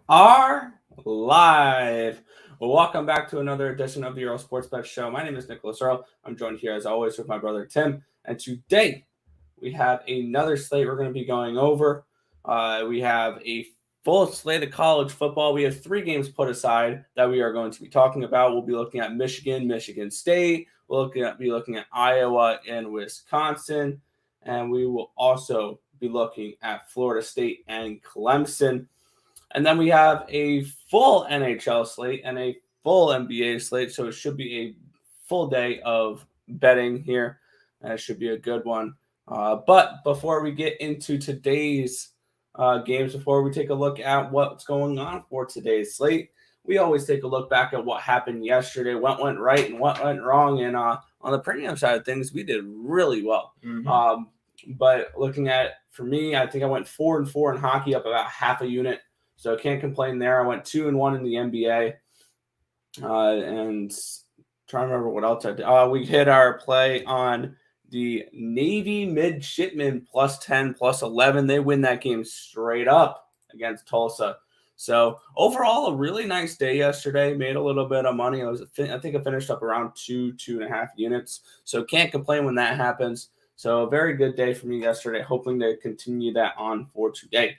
are live. Well, welcome back to another edition of the Earle Sports Bet Show. My name is Nicholas Earle. I'm joined here as always with my brother Tim. And today we have another slate we're going to be going over. We have a full slate of college football. We have 3 games put aside that we are going to be talking about. We'll be looking at Michigan, Michigan State. We'll be looking at Iowa and Wisconsin. And we will also be looking at Florida State and Clemson. And then we have a full NHL slate and a full NBA slate. So it should be a full day of betting here. And it should be a good one. But before we get into today's games, before we take a look at what's going on for today's slate, we always take a look back at what happened yesterday, what went right and what went wrong. And on the premium side of things, we did really well. But looking at, for me, I think I went 4-4 in hockey, up about half a unit. So I can't complain there. I went 2-1 in the NBA. And trying to remember what else I did. We hit our play on the Navy Midshipmen +10, +11. They win that game straight up against Tulsa. So overall, a really nice day yesterday. Made a little bit of money. I think I finished up around 2.5 units. So can't complain when that happens. So a very good day for me yesterday. Hoping to continue that on for today.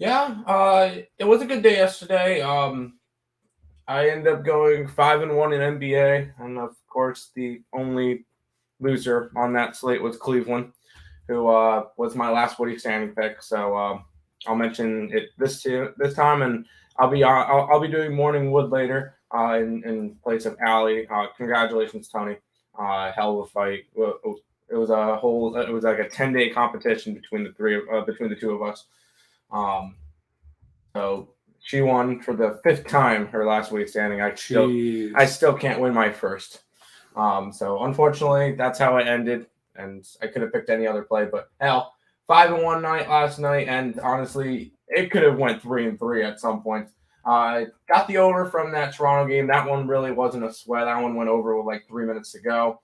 Yeah, it was a good day yesterday. I ended up going 5-1 in NBA, and of course, the only loser on that slate was Cleveland, who was my last Woody standing pick. So I'll mention it this time, and I'll be doing Morning Wood later in place of Allie. Congratulations, Tony! Hell of a fight. It was like a 10-day competition between the two of us. So she won for the 5th time her last week standing. I still can't win my first. So unfortunately, that's how it ended, and I could have picked any other play, but hell, 5-1 night last night, and honestly, it could have went 3-3 at some point. Got the over from that Toronto game. That one really wasn't a sweat. That one went over with like 3 minutes to go.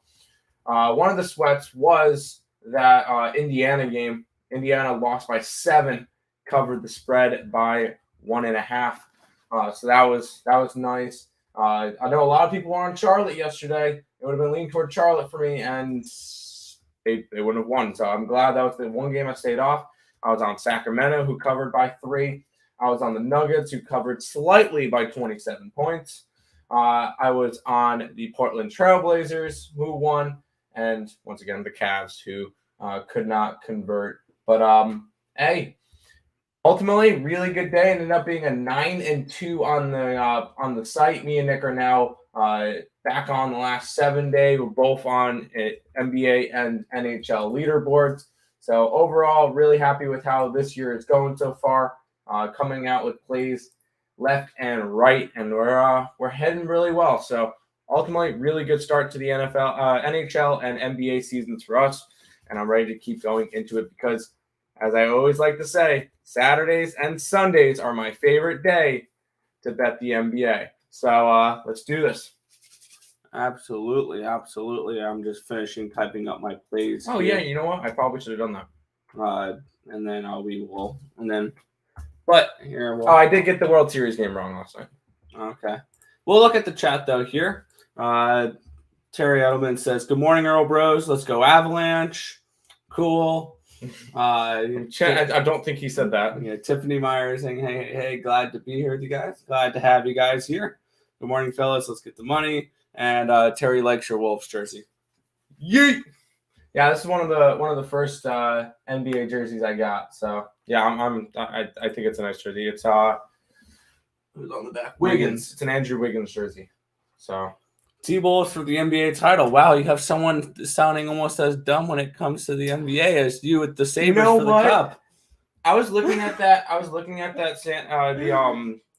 One of the sweats was that Indiana game. Indiana lost by 7, covered the spread by 1.5. So that was nice. I know a lot of people were on Charlotte yesterday. It would have been leaning toward Charlotte for me, and they wouldn't have won. So I'm glad that was the one game I stayed off. I was on Sacramento, who covered by 3. I was on the Nuggets, who covered slightly by 27 points. I was on the Portland Trailblazers, who won. And once again, the Cavs, who could not convert. But hey, ultimately, really good day. Ended up being a 9-2 on the site. Me and Nick are now back on the last 7 day. We're both on NBA and NHL leaderboards. So overall, really happy with how this year is going so far. Coming out with plays left and right, and we're heading really well. So ultimately, really good start to the NHL and NBA seasons for us, and I'm ready to keep going into it because, as I always like to say, Saturdays and Sundays are my favorite day to bet the NBA. So let's do this. Absolutely. I'm just finishing typing up my plays. Oh, here. Yeah, you know what? I probably should have done that. And then but here. I did get the World Series game wrong last night. Okay. We'll look at the chat, though, here. Terry Edelman says, "Good morning, Earle Bros. Let's go Avalanche." Cool. I don't think he said that. Yeah, Tiffany Meyer saying, hey, glad to be here with you guys. Glad to have you guys here. Good morning, fellas. Let's get the money. And Terry likes your Wolves jersey. Yeet. Yeah, this is one of the first NBA jerseys I got. So yeah, I think it's a nice jersey. It's who's on the back? Wiggins. It's an Andrew Wiggins jersey. So T-Bulls for the NBA title. Wow, you have someone sounding almost as dumb when it comes to the NBA as you with the Sabres for the cup. I was looking at that.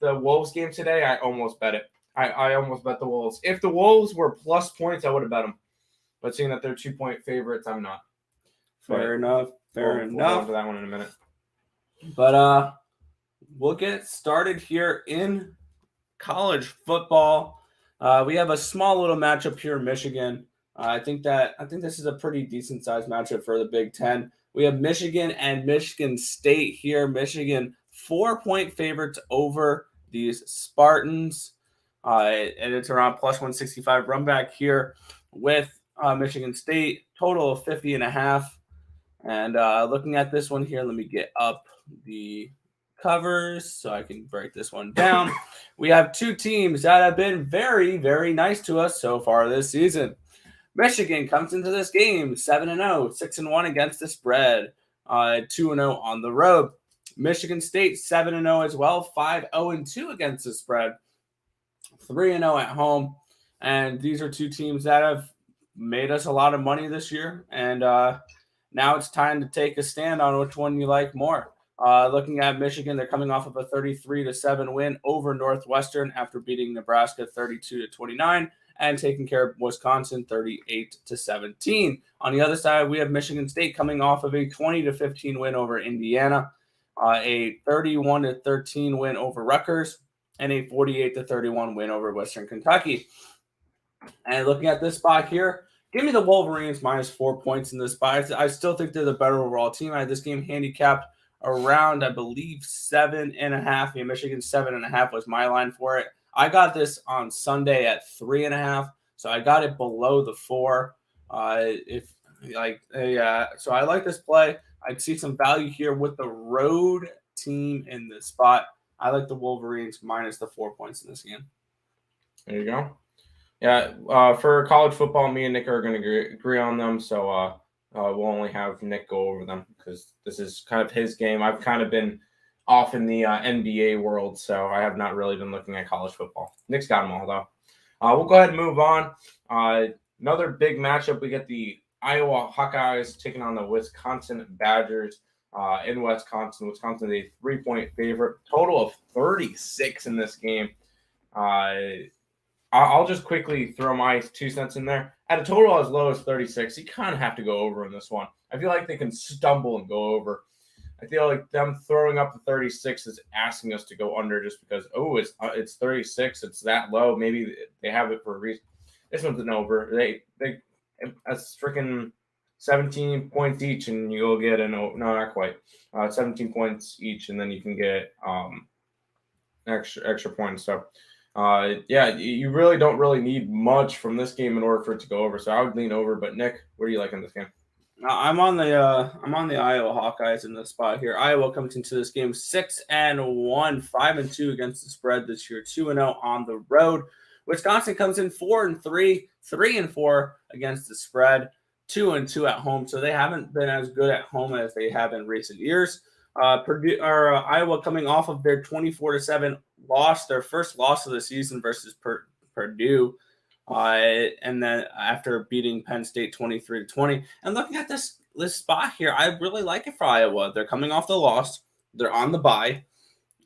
The Wolves game today. I almost bet it. I almost bet the Wolves. If the Wolves were plus points, I would have bet them. But seeing that they're 2-point favorites, I'm not. Fair enough. We'll go on to that one in a minute. But we'll get started here in college football. We have a small little matchup here in Michigan. I think this is a pretty decent sized matchup for the Big Ten. We have Michigan and Michigan State here. Michigan 4-point favorites over these Spartans. And it's around plus 165. Run back here with Michigan State, total of 50.5. And looking at this one here, let me get up the covers so I can break this one down. We have two teams that have been very, very nice to us so far this season. Michigan comes into this game 7-0, 6-1 against the spread, 2-0 on the road. Michigan State 7-0 as well, 5-0-2 against the spread, 3-0 at home. And these are two teams that have made us a lot of money this year. And now it's time to take a stand on which one you like more. Looking at Michigan, they're coming off of a 33-7 win over Northwestern after beating Nebraska 32-29 and taking care of Wisconsin 38-17. On the other side, we have Michigan State coming off of a 20-15 win over Indiana, a 31-13 win over Rutgers, and a 48-31 win over Western Kentucky. And looking at this spot here, give me the Wolverines minus 4 points in this spot. I still think they're the better overall team. I had this game handicapped around, I believe, 7.5. Michigan 7.5 was my line for it. I got this on Sunday at 3.5, so I got it below the 4. So I like this play. I'd see some value here with the road team in this spot. I like the Wolverines minus the 4 points in this game. There you go. Yeah, for college football, me and Nick are going to agree on them, so we'll only have Nick go over them because this is kind of his game. I've kind of been off in the NBA world, so I have not really been looking at college football. Nick's got them all, though. We'll go ahead and move on. Another big matchup, we get the Iowa Hawkeyes taking on the Wisconsin Badgers in Wisconsin. Wisconsin is a 3-point favorite, total of 36 in this game. I'll just quickly throw my 2 cents in there. At a total as low as 36, you kind of have to go over in this one. I feel like they can stumble and go over. I feel like them throwing up the 36 is asking us to go under just because, it's 36. It's that low. Maybe they have it for a reason. This one's an over. That's freaking 17 points each, and you'll get no, not quite. 17 points each, and then you can get extra points. So, you really don't need much from this game in order for it to go over. So I would lean over. But Nick, what do you like in this game? I'm on the Iowa Hawkeyes in this spot here. Iowa comes into this game 6-1, 5-2 against the spread this year, 2-0 on the road. Wisconsin comes in 4-3, 3-4 against the spread, 2-2 at home. So they haven't been as good at home as they have in recent years. Iowa coming off of their 24-7 loss, their first loss of the season versus Purdue. And then after beating Penn State 23-20. And looking at this spot here, I really like it for Iowa. They're coming off the loss. They're on the bye.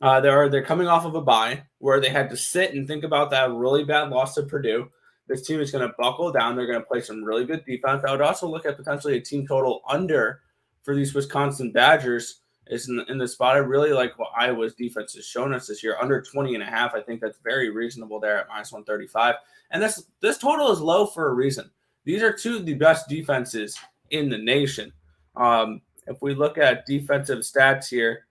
They're coming off of a bye where they had to sit and think about that really bad loss to Purdue. This team is going to buckle down. They're going to play some really good defense. I would also look at potentially a team total under for these Wisconsin Badgers. Is in the spot. I really like what Iowa's defense has shown us this year. Under 20.5. I think that's very reasonable there at minus 135. And this total is low for a reason. These are two of the best defenses in the nation. If we look at defensive stats here,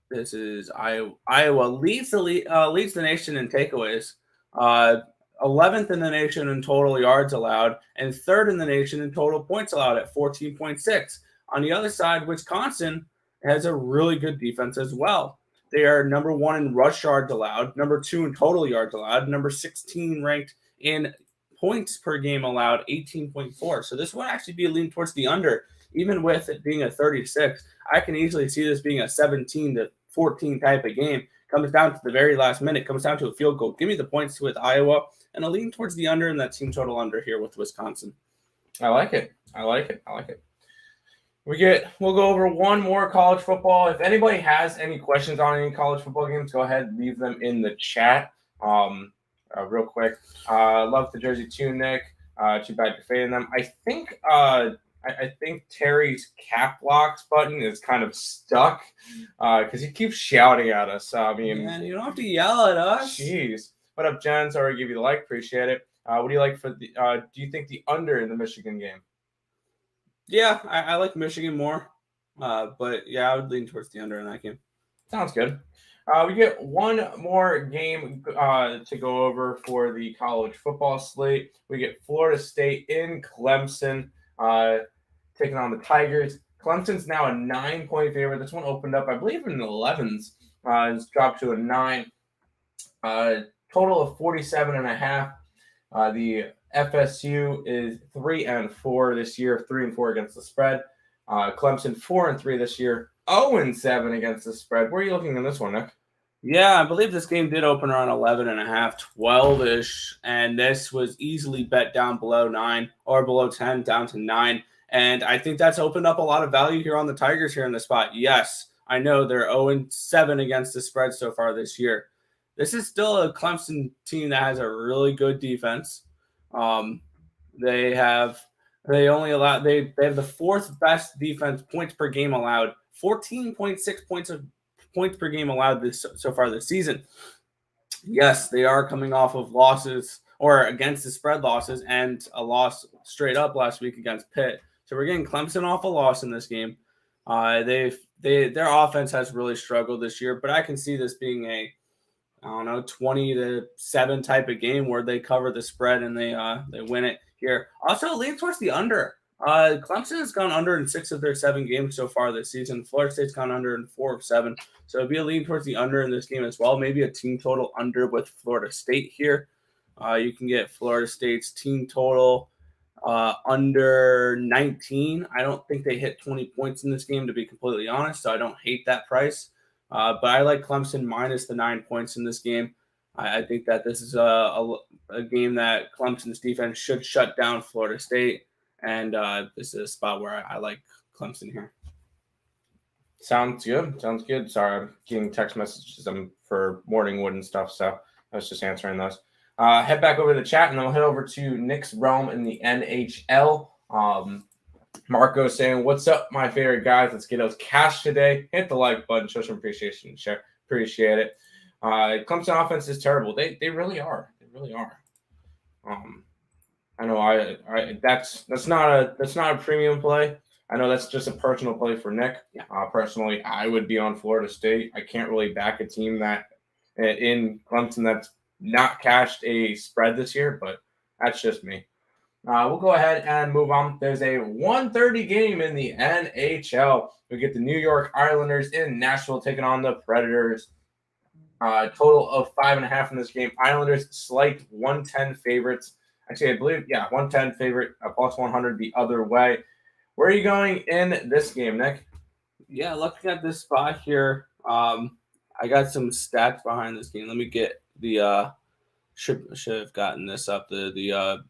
this is Iowa leads the nation in takeaways, 11th in the nation in total yards allowed, and 3rd in the nation in total points allowed at 14.6. On the other side, Wisconsin has a really good defense as well. They are number 1 in rush yards allowed, number 2 in total yards allowed, number 16 ranked in points per game allowed, 18.4. So this would actually be a lean towards the under, even with it being a 36. I can easily see this being a 17-14 type of game. Comes down to the very last minute, comes down to a field goal. Give me the points with Iowa, and a lean towards the under and that team total under here with Wisconsin. I like it. We'll go over one more college football. If anybody has any questions on any college football games, go ahead and leave them in the chat. Real quick. Love the jersey too, Nick. Too bad you're fading them. I think Terry's cap locks button is kind of stuck because he keeps shouting at us. Man, you don't have to yell at us. Jeez. What up, Jen? Sorry to give you the like. Appreciate it. What do you like for the? Do you think the under in the Michigan game? Yeah, I like Michigan more. But yeah, I would lean towards the under in that game. Sounds good. We get one more game to go over for the college football slate. We get Florida State in Clemson taking on the Tigers. Clemson's now a 9-point favorite. This one opened up, I believe, in the 11s. It's dropped to a 9. Total of 47.5. The FSU is 3-4 this year, 3-4 against the spread. Clemson 4-3 this year, 0-7 against the spread. Where are you looking in this one, Nick? Yeah, I believe this game did open around 11.5, 12-ish, and this was easily bet down below 9 or below 10, down to 9. And I think that's opened up a lot of value here on the Tigers here in the spot. Yes, I know they're 0-7 against the spread so far this year. This is still a Clemson team that has a really good defense. They have the fourth best defense points per game allowed, 14.6 points per game allowed so far this season. Yes, they are coming off of losses or against the spread losses and a loss straight up last week against Pitt. So we're getting Clemson off a loss in this game. Their offense has really struggled this year, but I can see this being a 20-7 type of game where they cover the spread and they win it here. Also, lean towards the under. Clemson has gone under in 6 of their 7 games so far this season. Florida State's gone under in 4 of 7. So it'd be a lean towards the under in this game as well. Maybe a team total under with Florida State here. You can get Florida State's team total under 19. I don't think they hit 20 points in this game, to be completely honest. So I don't hate that price. But I like Clemson minus the 9 points in this game. I think that this is a game that Clemson's defense should shut down Florida State. And this is a spot where I like Clemson here. Sounds good. Sorry, I'm getting text messages for Morningwood and stuff, so I was just answering those. Head back over to the chat, and then we'll head over to Nick's realm in the NHL. Marco saying, "What's up, my favorite guys? Let's get us cash today. Hit the like button, show some appreciation, share. Appreciate it." Clemson offense is terrible. They really are. They really are. I know that's not a premium play. I know that's just a personal play for Nick. Yeah. Personally, I would be on Florida State. I can't really back a team that in Clemson that's not cashed a spread this year, but that's just me. We'll go ahead and move on. There's a 1:30 game in the NHL. We get the New York Islanders in Nashville taking on the Predators. Total of 5.5 in this game. Islanders slight 110 favorites. Actually, I believe, 110 favorite, plus 100 the other way. Where are you going in this game, Nick? Yeah, looking at this spot here, I got some stats behind this game. Let me get the should have gotten this up. The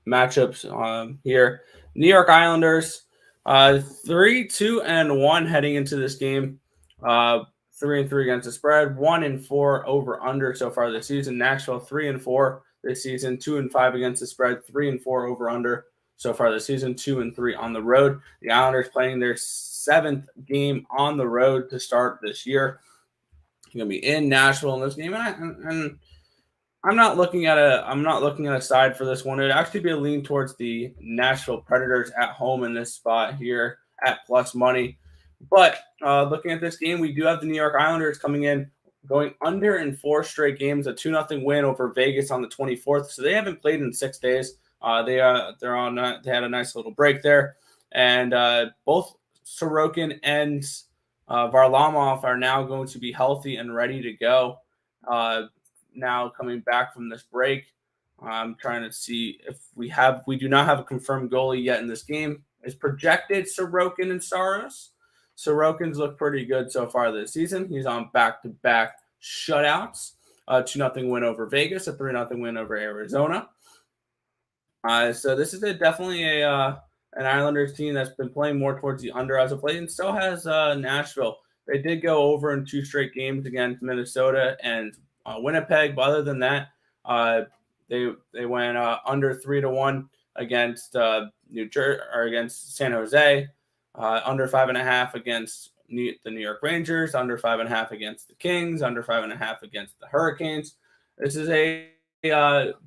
matchups here. New York Islanders, 3-2-1 heading into this game. 3-3 against the spread, 1-4 over under so far this season. Nashville 3-4 this season, 2-5 against the spread, 3-4 over under so far this season, 2-3 on the road. The Islanders playing their 7th game on the road to start this year. You're gonna be in Nashville in this game, and I'm not looking at a side for this one. It'd actually be a lean towards the Nashville Predators at home in this spot here at plus money. But looking at this game, we do have the New York Islanders coming in, going under in 4 straight games, a 2-0 win over Vegas on the 24th. So they haven't played in 6 days. They had a nice little break there, and both Sorokin and Varlamov are now going to be healthy and ready to go. Now coming back from this break, I'm trying to see if we do not have a confirmed goalie yet in this game. It's projected Sorokin and Saros. Sorokin's looked pretty good so far this season. He's on back-to-back shutouts. 2-0 win over Vegas, a 3-0 win over Arizona. So this is definitely an Islanders team that's been playing more towards the under as of late, and still has Nashville. They did go over in 2 straight games against Minnesota and Winnipeg, but other than that, they went under 3-1 against New Jersey or against San Jose, under 5.5 against the New York Rangers, under 5.5 against the Kings, under 5.5 against the Hurricanes. This is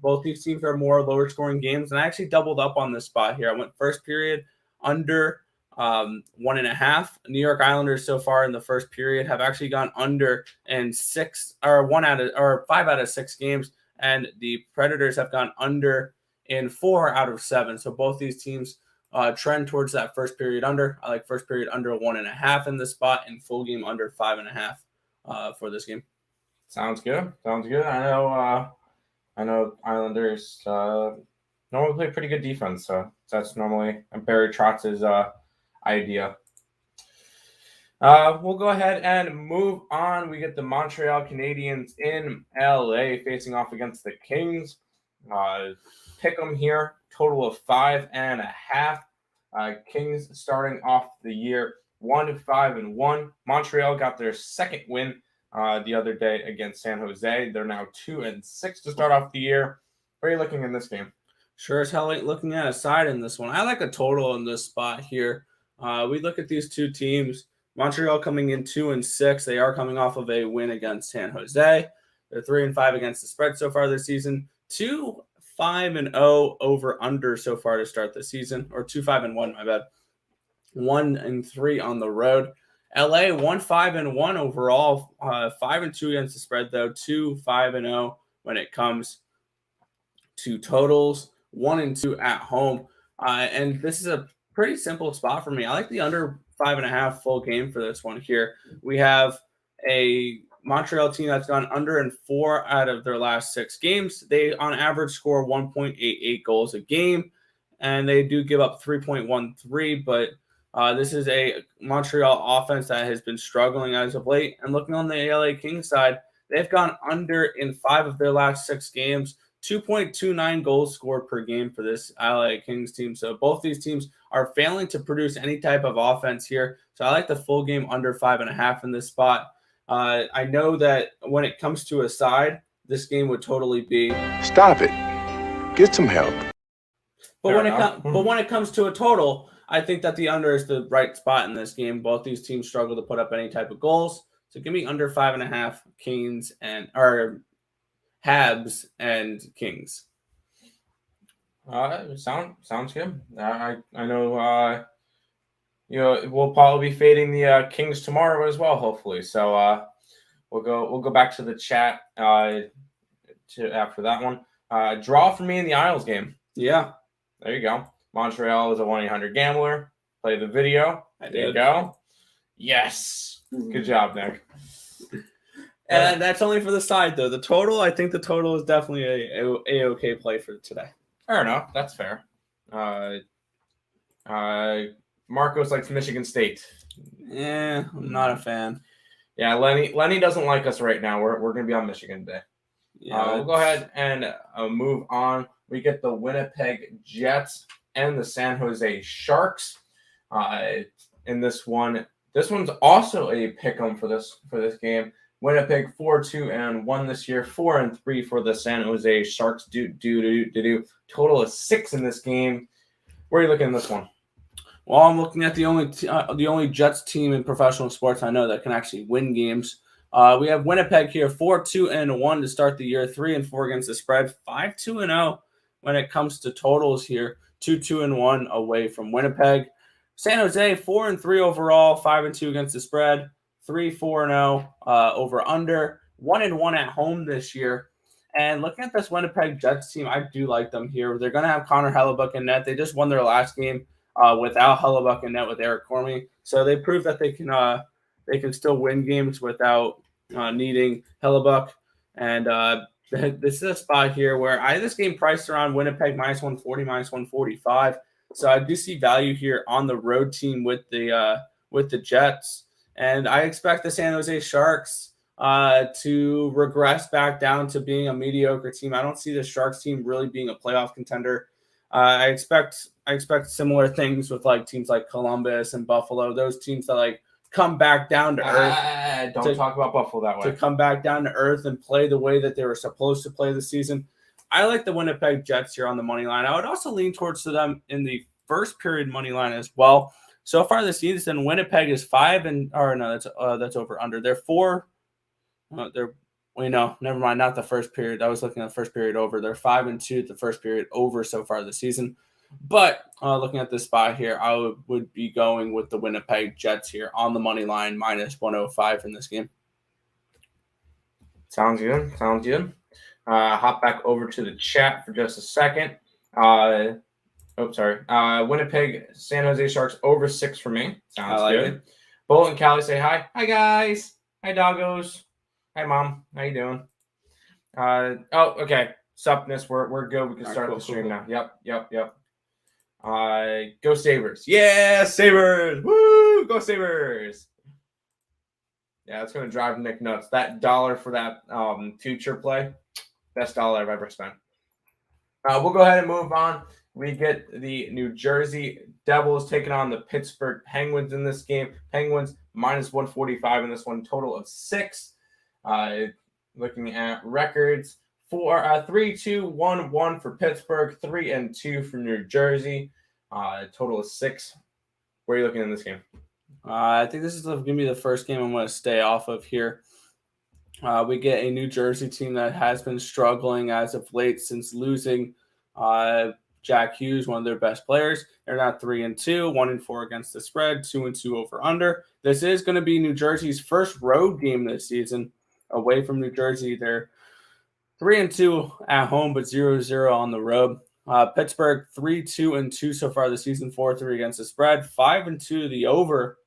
both these teams are more lower scoring games, and I actually doubled up on this spot here. I went first period under 1.5. New York Islanders so far in the first period have actually gone under in 5 out of 6 games, and the Predators have gone under in 4 out of 7. So both these teams trend towards that first period under. I like first period under 1.5 in this spot, and full game under 5.5 for this game. Sounds good. I know Islanders normally play pretty good defense, so that's normally Barry Trotz's idea. We'll go ahead and move on. We get the Montreal Canadiens in LA facing off against the Kings. Pick them here, total of 5.5. Kings starting off the year 1-5-1. Montreal got their second win the other day against San Jose. They're now 2-6 to start off the year. Where are you looking in this game? Sure as hell ain't looking at a side in this one. I like a total in this spot here. We look at these two teams. Montreal coming in 2-6. They are coming off of a win against San Jose. They're 3-5 against the spread so far this season. 2-5-0 over under so far to start the season, or 2-5-1, my bad. 1-3 on the road. LA 1-5-1 overall, 5-2 against the spread though, 2-5-0 when it comes to totals, 1-2 at home. And this is a pretty simple spot for me. I like the under 5.5 full game for this one here. We have a Montreal team that's gone under in 4 out of their last 6 games. They on average score 1.88 goals a game, and they do give up 3.13, but this is a Montreal offense that has been struggling as of late. And looking on the LA Kings side, they've gone under in 5 of their last 6 games, 2.29 goals scored per game for this LA Kings team. So both these teams are failing to produce any type of offense here. So I like the full game under 5.5 in this spot. I know that when it comes to a side, this game would totally be stop it. Get some help. But when it comes to a total, I think that the under is the right spot in this game. Both these teams struggle to put up any type of goals. So give me under 5.5 Canes or Habs and Kings. Sounds good. I know we'll probably be fading the Kings tomorrow as well, hopefully. So we'll go back to the chat after that one. Draw for me in the Isles game. Yeah, there you go. Montreal is a 1-800-GAMBLER. Play the video. There you go. Yes. Good job, Nick. And that's only for the side, though. The total, I think the total is definitely a okay play for today. Fair enough. That's fair. Marcos likes Michigan State. I'm not a fan. Yeah, Lenny doesn't like us right now. We're going to be on Michigan today. Yeah, we'll go ahead and move on. We get the Winnipeg Jets and the San Jose Sharks. In this one, this one's also a pick'em for this game. Winnipeg 4-2-1 this year, 4-3 for the San Jose Sharks. Total of 6 in this game. Where are you looking at this one? Well, I'm looking at the only Jets team in professional sports I know that can actually win games. We have Winnipeg here, 4-2-1 to start the year, 3-4 against the spread, 5-2-0 when it comes to totals here, 2-2-1 away from Winnipeg. San Jose 4-3 overall, 5-2 against the spread, 3-4-0 over under, 1-1 at home this year. And looking at this Winnipeg Jets team, I do like them here. They're going to have Connor Hellebuyck in net. They just won their last game without Hellebuyck in net with Eric Cormier. So they proved that they can still win games without needing Hellebuyck. And this is a spot here where this game priced around Winnipeg -140, -145. So I do see value here on the road team with the Jets. And I expect the San Jose Sharks to regress back down to being a mediocre team. I don't see the Sharks team really being a playoff contender. I expect similar things with like teams like Columbus and Buffalo, those teams that come back down to earth. Don't talk about Buffalo that way. To come back down to earth and play the way that they were supposed to play this season. I like the Winnipeg Jets here on the money line. I would also lean towards them in the first period money line as well. So far this season, Winnipeg is 5 that's over under. They're 4. Never mind, not the first period. I was looking at the first period over. They're 5-2 at the first period over so far this season. But looking at this spot here, I would be going with the Winnipeg Jets here on the money line, minus 105 in this game. Sounds good. Hop back over to the chat for just a second. Winnipeg, San Jose Sharks over 6 for me. Sounds good. Bolt and Callie say hi. Hi, guys. Hi, doggos. Hi, Mom. How you doing? Okay. Supness, we're good. We can start the stream now. Yep. Go Sabres. Yeah, Sabres. Woo! Go Sabres. Yeah, it's going to drive Nick nuts. That $1 for that future play, best dollar I've ever spent. We'll go ahead and move on. We get the New Jersey Devils taking on the Pittsburgh Penguins in this game. Penguins minus 145 in this one, total of 6. Looking at records, 3-2-1-1 for Pittsburgh, 3-2 for New Jersey, total of 6. Where are you looking in this game? I think this is going to be the first game I'm going to stay off of here. We get a New Jersey team that has been struggling as of late since losing Jack Hughes, one of their best players. They're now 3-2, 1-4 against the spread, 2-2 over under. This is going to be New Jersey's first road game this season away from New Jersey. They're 3-2 at home, but 0-0 on the road. Pittsburgh 3-2-2 so far this season, 4-3 against the spread, 5-2 the over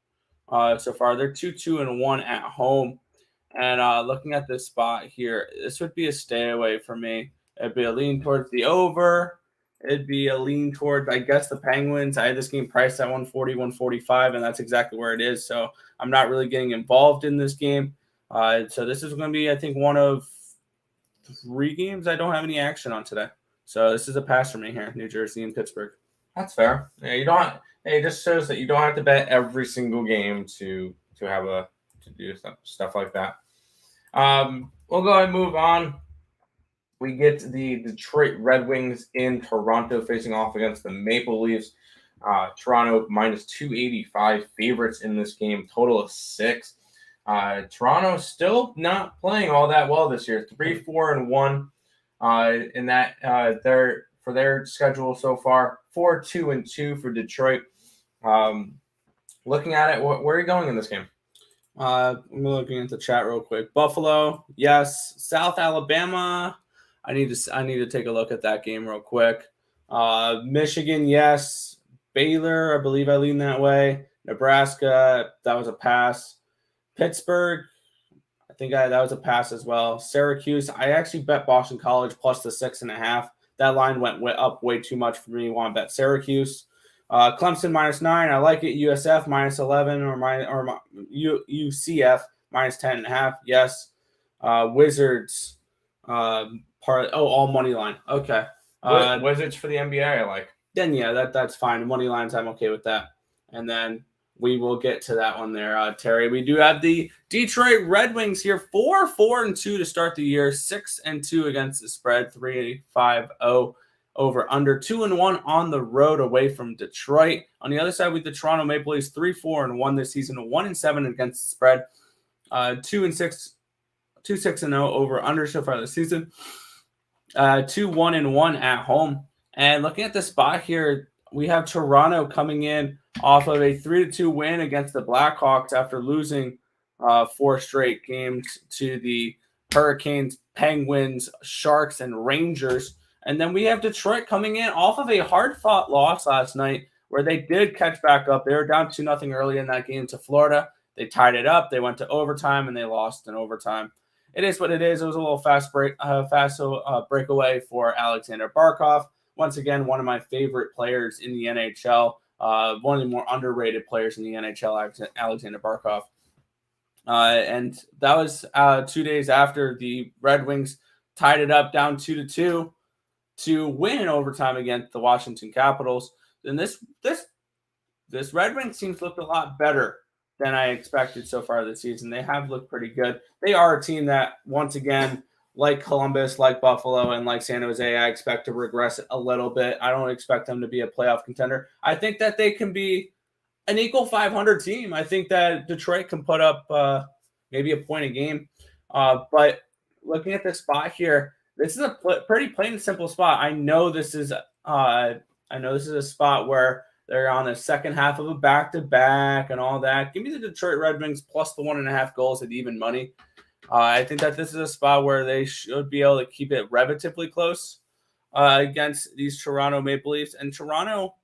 so far. They're 2-2-1 at home. And looking at this spot here, this would be a stay away for me. It'd be a lean towards the over. It'd be a lean towards, I guess, the Penguins. I had this game priced at 140, 145, and that's exactly where it is. So I'm not really getting involved in this game. So this is going to be, I think, one of 3 games I don't have any action on today. So this is a pass for me here, New Jersey and Pittsburgh. That's fair. Yeah, you don't. It just shows that you don't have to bet every single game to do stuff like that. We'll go ahead and move on. We get the Detroit Red Wings in Toronto facing off against the Maple Leafs. Toronto minus 285 favorites in this game, total of 6. Toronto still not playing all that well this year, 3-4-1 in that for their schedule so far, 4-2-2 for Detroit. Looking at it, where are you going in this game? I'm looking at the chat real quick. Buffalo, yes. South Alabama, I need to take a look at that game real quick. Michigan, yes. Baylor, I believe I lean that way. Nebraska, that was a pass. Pittsburgh, I think that was a pass as well. Syracuse, I actually bet Boston College plus the 6.5. That line went up way too much for me. I want to bet Syracuse. Clemson minus 9, I like it. USF minus 11 or UCF minus 10.5. Yes. Wizards. All money line. Okay. Wizards for the NBA, I like. Then that's fine. Money lines, I'm okay with that. And then we will get to that one there, Terry. We do have the Detroit Red Wings here, 4-4-2 to start the year, 6-2 against the spread, 3-5-0 over under, 2-1 on the road away from Detroit. On the other side, with the Toronto Maple Leafs, 3-4-1 this season, 1-7 against the spread, 2-6 2-6-0 over under so far this season, 2-1-1 at home. And looking at the spot here, we have Toronto coming in off of a 3-2 win against the Blackhawks after losing 4 straight games to the Hurricanes, Penguins, Sharks, and Rangers. And then we have Detroit coming in off of a hard-fought loss last night where they did catch back up. They were down 2-0 early in that game to Florida. They tied it up. They went to overtime, and they lost in overtime. It is what it is. It was a little fast breakaway for Alexander Barkov. Once again, one of my favorite players in the NHL, one of the more underrated players in the NHL, Alexander Barkov. And that was 2 days after the Red Wings tied it up down 2-2 to win in overtime against the Washington Capitals. And this Red Wings team's looked a lot better than I expected so far this season. They have looked pretty good. They are a team that, once again, like Columbus, like Buffalo, and like San Jose, I expect to regress a little bit. I don't expect them to be a playoff contender. I think that they can be an equal 500 team. I think that Detroit can put up maybe a point a game. But looking at this spot here, this is a pretty plain and simple spot. I know this is I know this is a spot where they're on the second half of a back-to-back and all that. Give me the Detroit Red Wings plus the 1.5 goals at even money. I think that this is a spot where they should be able to keep it relatively close against these Toronto Maple Leafs. And Toronto,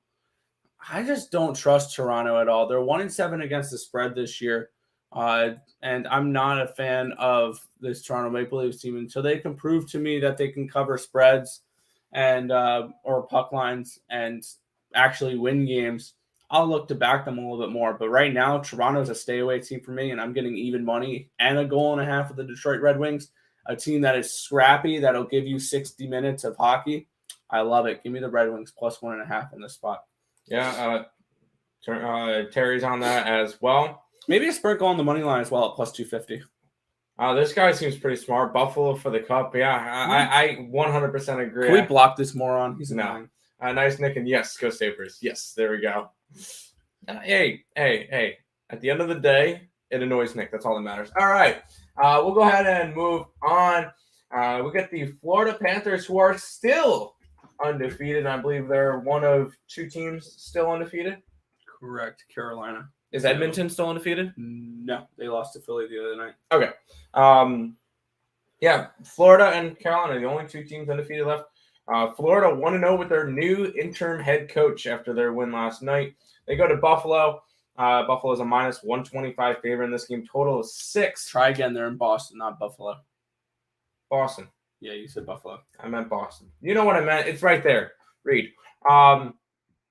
I just don't trust Toronto at all. They're 1-7 against the spread this year. And I'm not a fan of this Toronto Maple Leafs team until they can prove to me that they can cover spreads and or puck lines and actually win games. I'll look to back them a little bit more. But right now, Toronto's a stay-away team for me, and I'm getting even money and a goal and a half with the Detroit Red Wings, a team that is scrappy, that'll give you 60 minutes of hockey. I love it. Give me the Red Wings plus 1.5 in this spot. Yeah, Terry's on that as well. Maybe a sprinkle on the money line as well at plus 250. This guy seems pretty smart. Buffalo for the cup. Yeah, I 100% agree. Can we block this moron? He's no. Nice, Nick, and yes, go Sabres. Yes, there we go. Hey. At the end of the day, it annoys Nick. That's all that matters. All right. We'll go ahead and move on. We got the Florida Panthers, who are still undefeated. I believe they're one of two teams still undefeated. Correct. Carolina. Is Edmonton still undefeated? No, they lost to Philly the other night. Okay. Yeah, Florida and Carolina, the only two teams undefeated left. Florida 1-0 with their new interim head coach after their win last night. They go to Buffalo. Buffalo's a minus 125 favorite in this game. Total of 6. Try again. They're in Boston, not Buffalo. Boston. Yeah, you said Buffalo. I meant Boston. You know what I meant. It's right there. Read. Yeah,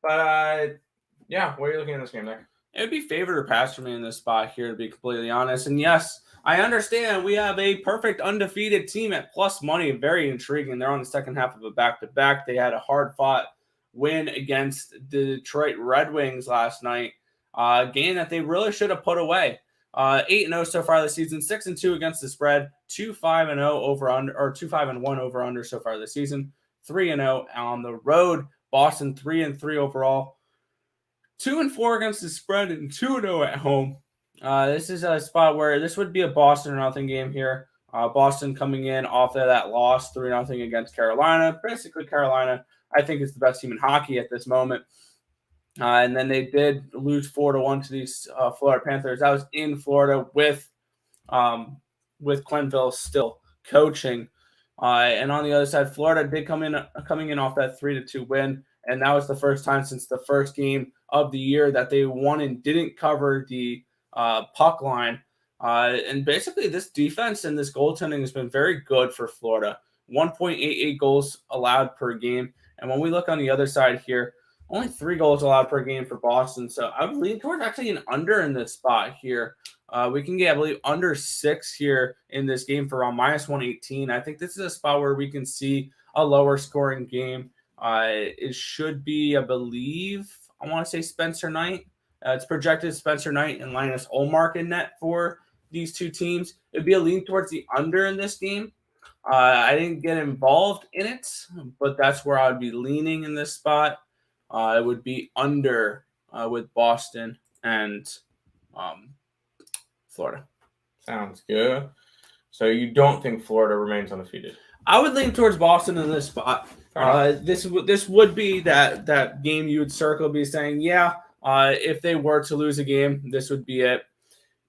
what are you looking at this game, Nick? It would be favored or pass for me in this spot here, to be completely honest. And yes, I understand we have a perfect undefeated team at plus money. Very intriguing. They're on the second half of a back-to-back. They had a hard-fought win against the Detroit Red Wings last night. A game that they really should have put away. 8-0 so far this season, 6-2 against the spread, 2-5-0 over under, or 2-5-1 over under so far this season, 3-0 on the road. Boston 3-3 overall, 2-4 against the spread, and 2-0 at home. This is a spot where this would be a Boston or nothing game here. Boston coming in off of that loss 3-0 against Carolina. Basically, Carolina, I think, is the best team in hockey at this moment. And then they did lose 4-1 to these Florida Panthers. That was in Florida with Quenneville still coaching. And on the other side, Florida did coming in off that 3-2 win, and that was the first time since the first game of the year that they won and didn't cover the puck line. And basically, this defense and this goaltending has been very good for Florida. 1.88 goals allowed per game. And when we look on the other side here, only 3 goals allowed per game for Boston. So I would lean towards actually an under in this spot here. We can get, I believe, under 6 here in this game for around minus 118. I think this is a spot where we can see a lower scoring game. It should be, I believe, I want to say Spencer Knight. It's projected Spencer Knight and Linus Ullmark in net for these two teams. It would be a lean towards the under in this game. I didn't get involved in it, but that's where I would be leaning in this spot. It would be under with Boston and Florida. Sounds good. So you don't think Florida remains undefeated? I would lean towards Boston in this spot. This would be that game you would circle, be saying, yeah, if they were to lose a game, this would be it.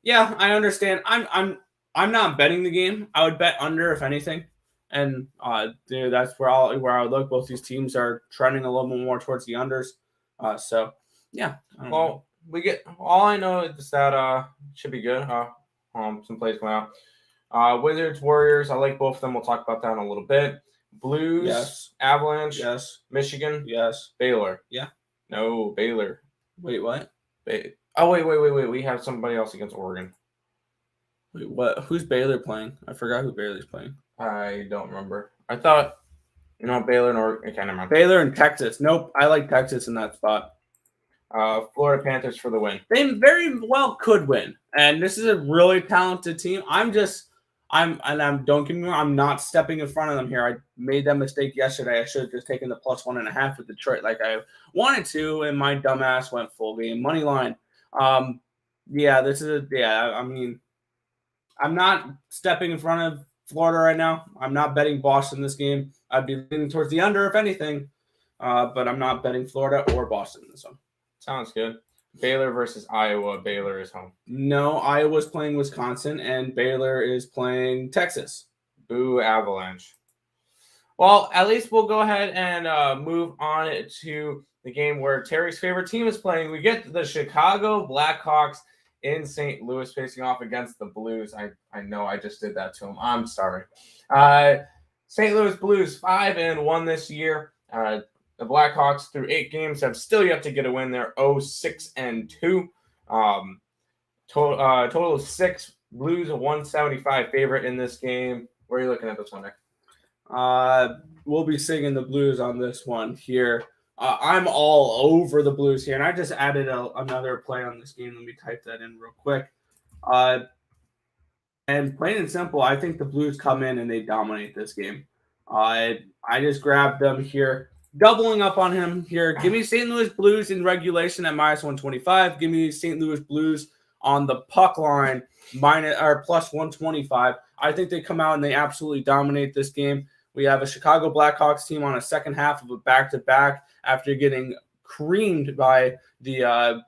Yeah, I understand. I'm not betting the game. I would bet under if anything, and that's where I would look. Both these teams are trending a little bit more towards the unders. So yeah. Well, we get all I know is that should be good. Some plays coming out. Wizards, Warriors. I like both of them. We'll talk about that in a little bit. Blues, yes. Avalanche, yes. Michigan, yes. Baylor, yeah. No, Baylor. Wait, what? Wait. We have somebody else against Oregon. Wait, what? Who's Baylor playing? I forgot who Baylor's playing. I don't remember. I thought, Baylor and Oregon. Okay, never mind. Baylor and Texas. Nope, I like Texas in that spot. Florida Panthers for the win. They very well could win, and this is a really talented team. Don't get me wrong, I'm not stepping in front of them here. I made that mistake yesterday. I should have just taken the plus 1.5 with Detroit like I wanted to, and my dumbass went full game money line. I'm not stepping in front of Florida right now. I'm not betting Boston this game. I'd be leaning towards the under, if anything. but I'm not betting Florida or Boston in this one. Sounds good. Baylor versus Iowa. Baylor is home. No, Iowa's playing Wisconsin, and Baylor is playing Texas. Boo, Avalanche. Well, at least we'll go ahead and move on to the game where Terry's favorite team is playing. We get the Chicago Blackhawks in St. Louis facing off against the Blues. I know I just did that to him. I'm sorry. St. Louis Blues 5-1 this year. The Blackhawks through 8 games have still yet to get a win. They're 0-6-2. Total of 6. Blues a 175 favorite in this game. Where are you looking at this one, Nick? We'll be singing the Blues on this one here. I'm all over the Blues here, and I just added another play on this game. Let me type that in real quick. And plain and simple, I think the Blues come in and they dominate this game. I just grabbed them here, doubling up on him here. Give me St. Louis Blues in regulation at -125. Give me St. Louis Blues on the puck line plus 125. I think they come out and they absolutely dominate this game. We have a Chicago Blackhawks team on a second half of a back-to-back after getting creamed by the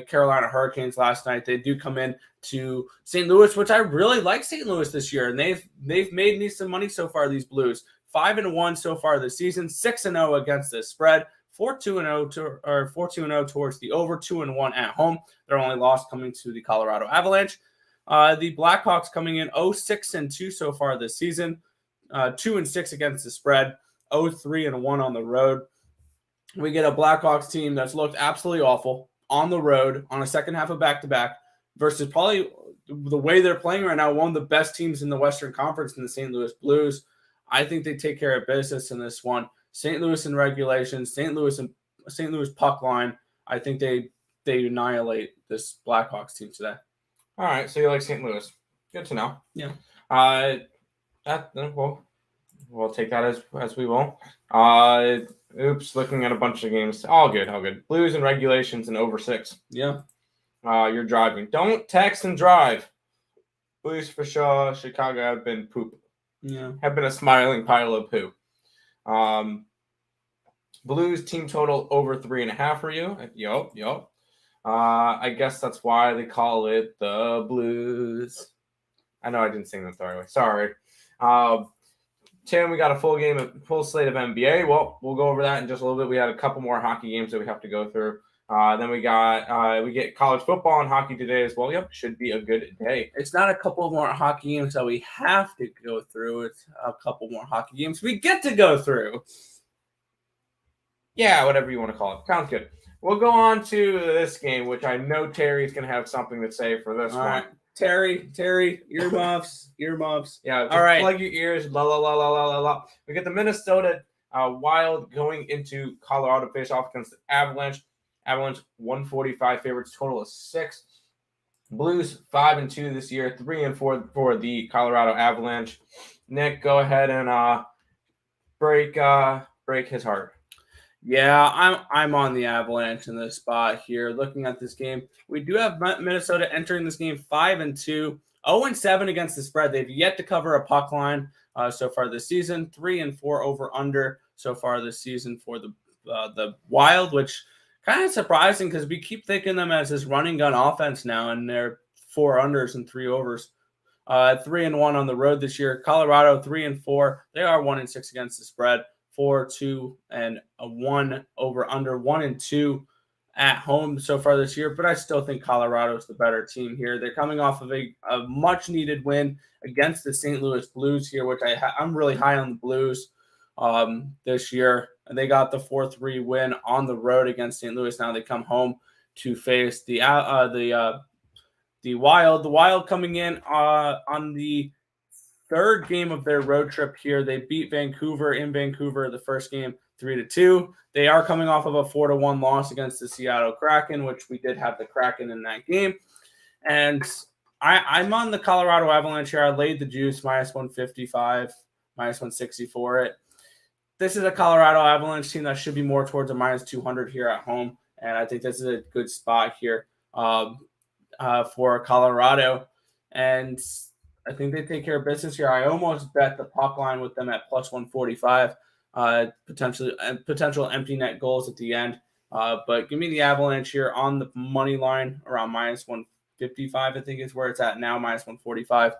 Carolina Hurricanes last night. They do come in to St. Louis, which I really like St. Louis this year, and they've made me some money so far. These Blues 5-1 so far this season, 6-0 against the spread, 4-2-0 towards the over, 2-1 at home. Their only loss coming to the Colorado Avalanche. The Blackhawks coming in 0-6-2 so far this season. 2-6 against the spread, 0-3-1 on the road. We get a Blackhawks team that's looked absolutely awful on the road on a second half of back-to-back versus probably the way they're playing right now, one of the best teams in the Western Conference in the St. Louis Blues. I think they take care of business in this one. St. Louis in regulation, St. Louis puck line. I think they annihilate this Blackhawks team today. All right, so you like St. Louis. Good to know. Yeah. We'll take that as we will. Looking at a bunch of games. All good. Blues and regulations and over 6. Yeah. You're driving. Don't text and drive. Blues for sure. Chicago have been poop. Yeah. Have been a smiling pile of poo. Blues team total over 3.5 for you. Yup. I guess that's why they call it the Blues. I know I didn't sing that the right way. Sorry. Tim, we got a full slate of NBA. Well, we'll go over that in just a little bit. We had a couple more hockey games that we have to go through. Then we get college football and hockey today as well. Yep, should be a good day. It's not a couple more hockey games that we have to go through. It's a couple more hockey games we get to go through. Yeah, whatever you want to call it. Sounds good. We'll go on to this game, which I know Terry's going to have something to say for this one. Right. Terry, earmuffs. Yeah, all right. Plug your ears. La, la, la, la, la, la, la. We get the Minnesota Wild going into Colorado face off against the Avalanche. Avalanche 145 favorites, total of 6. Blues 5-2 this year, 3-4 for the Colorado Avalanche. Nick, go ahead and break his heart. Yeah, I'm on the Avalanche in this spot here. Looking at this game, we do have Minnesota entering this game 5-2, 0-7 against the spread. They've yet to cover a puck line so far this season. 3-4 over under so far this season for the Wild, which kind of surprising because we keep thinking them as this running gun offense now, and they're 4 unders and 3 overs. 3-1 on the road this year. Colorado 3-4. They are 1-6 against the spread. 4-2 and a 1 over under 1-2 at home so far this year, but I still think Colorado is the better team here. They're coming off of a much needed win against the St. Louis Blues here, which I'm really high on the Blues this year. And they got the 4-3 win on the road against St. Louis. Now they come home to face the Wild. The Wild coming in on the third game of their road trip here. They beat Vancouver in Vancouver the first game 3-2. They are coming off of a 4-1 loss against the Seattle Kraken, which we did have the Kraken in that game. And I'm on the Colorado Avalanche here. I laid the juice -155, -160 for it. This is a Colorado Avalanche team that should be more towards a -200 here at home. And I think this is a good spot here for Colorado. And I think they take care of business here. I almost bet the puck line with them at +145. potential empty net goals at the end. But give me the Avalanche here on the money line around minus 155. I think is where it's at now, minus 145.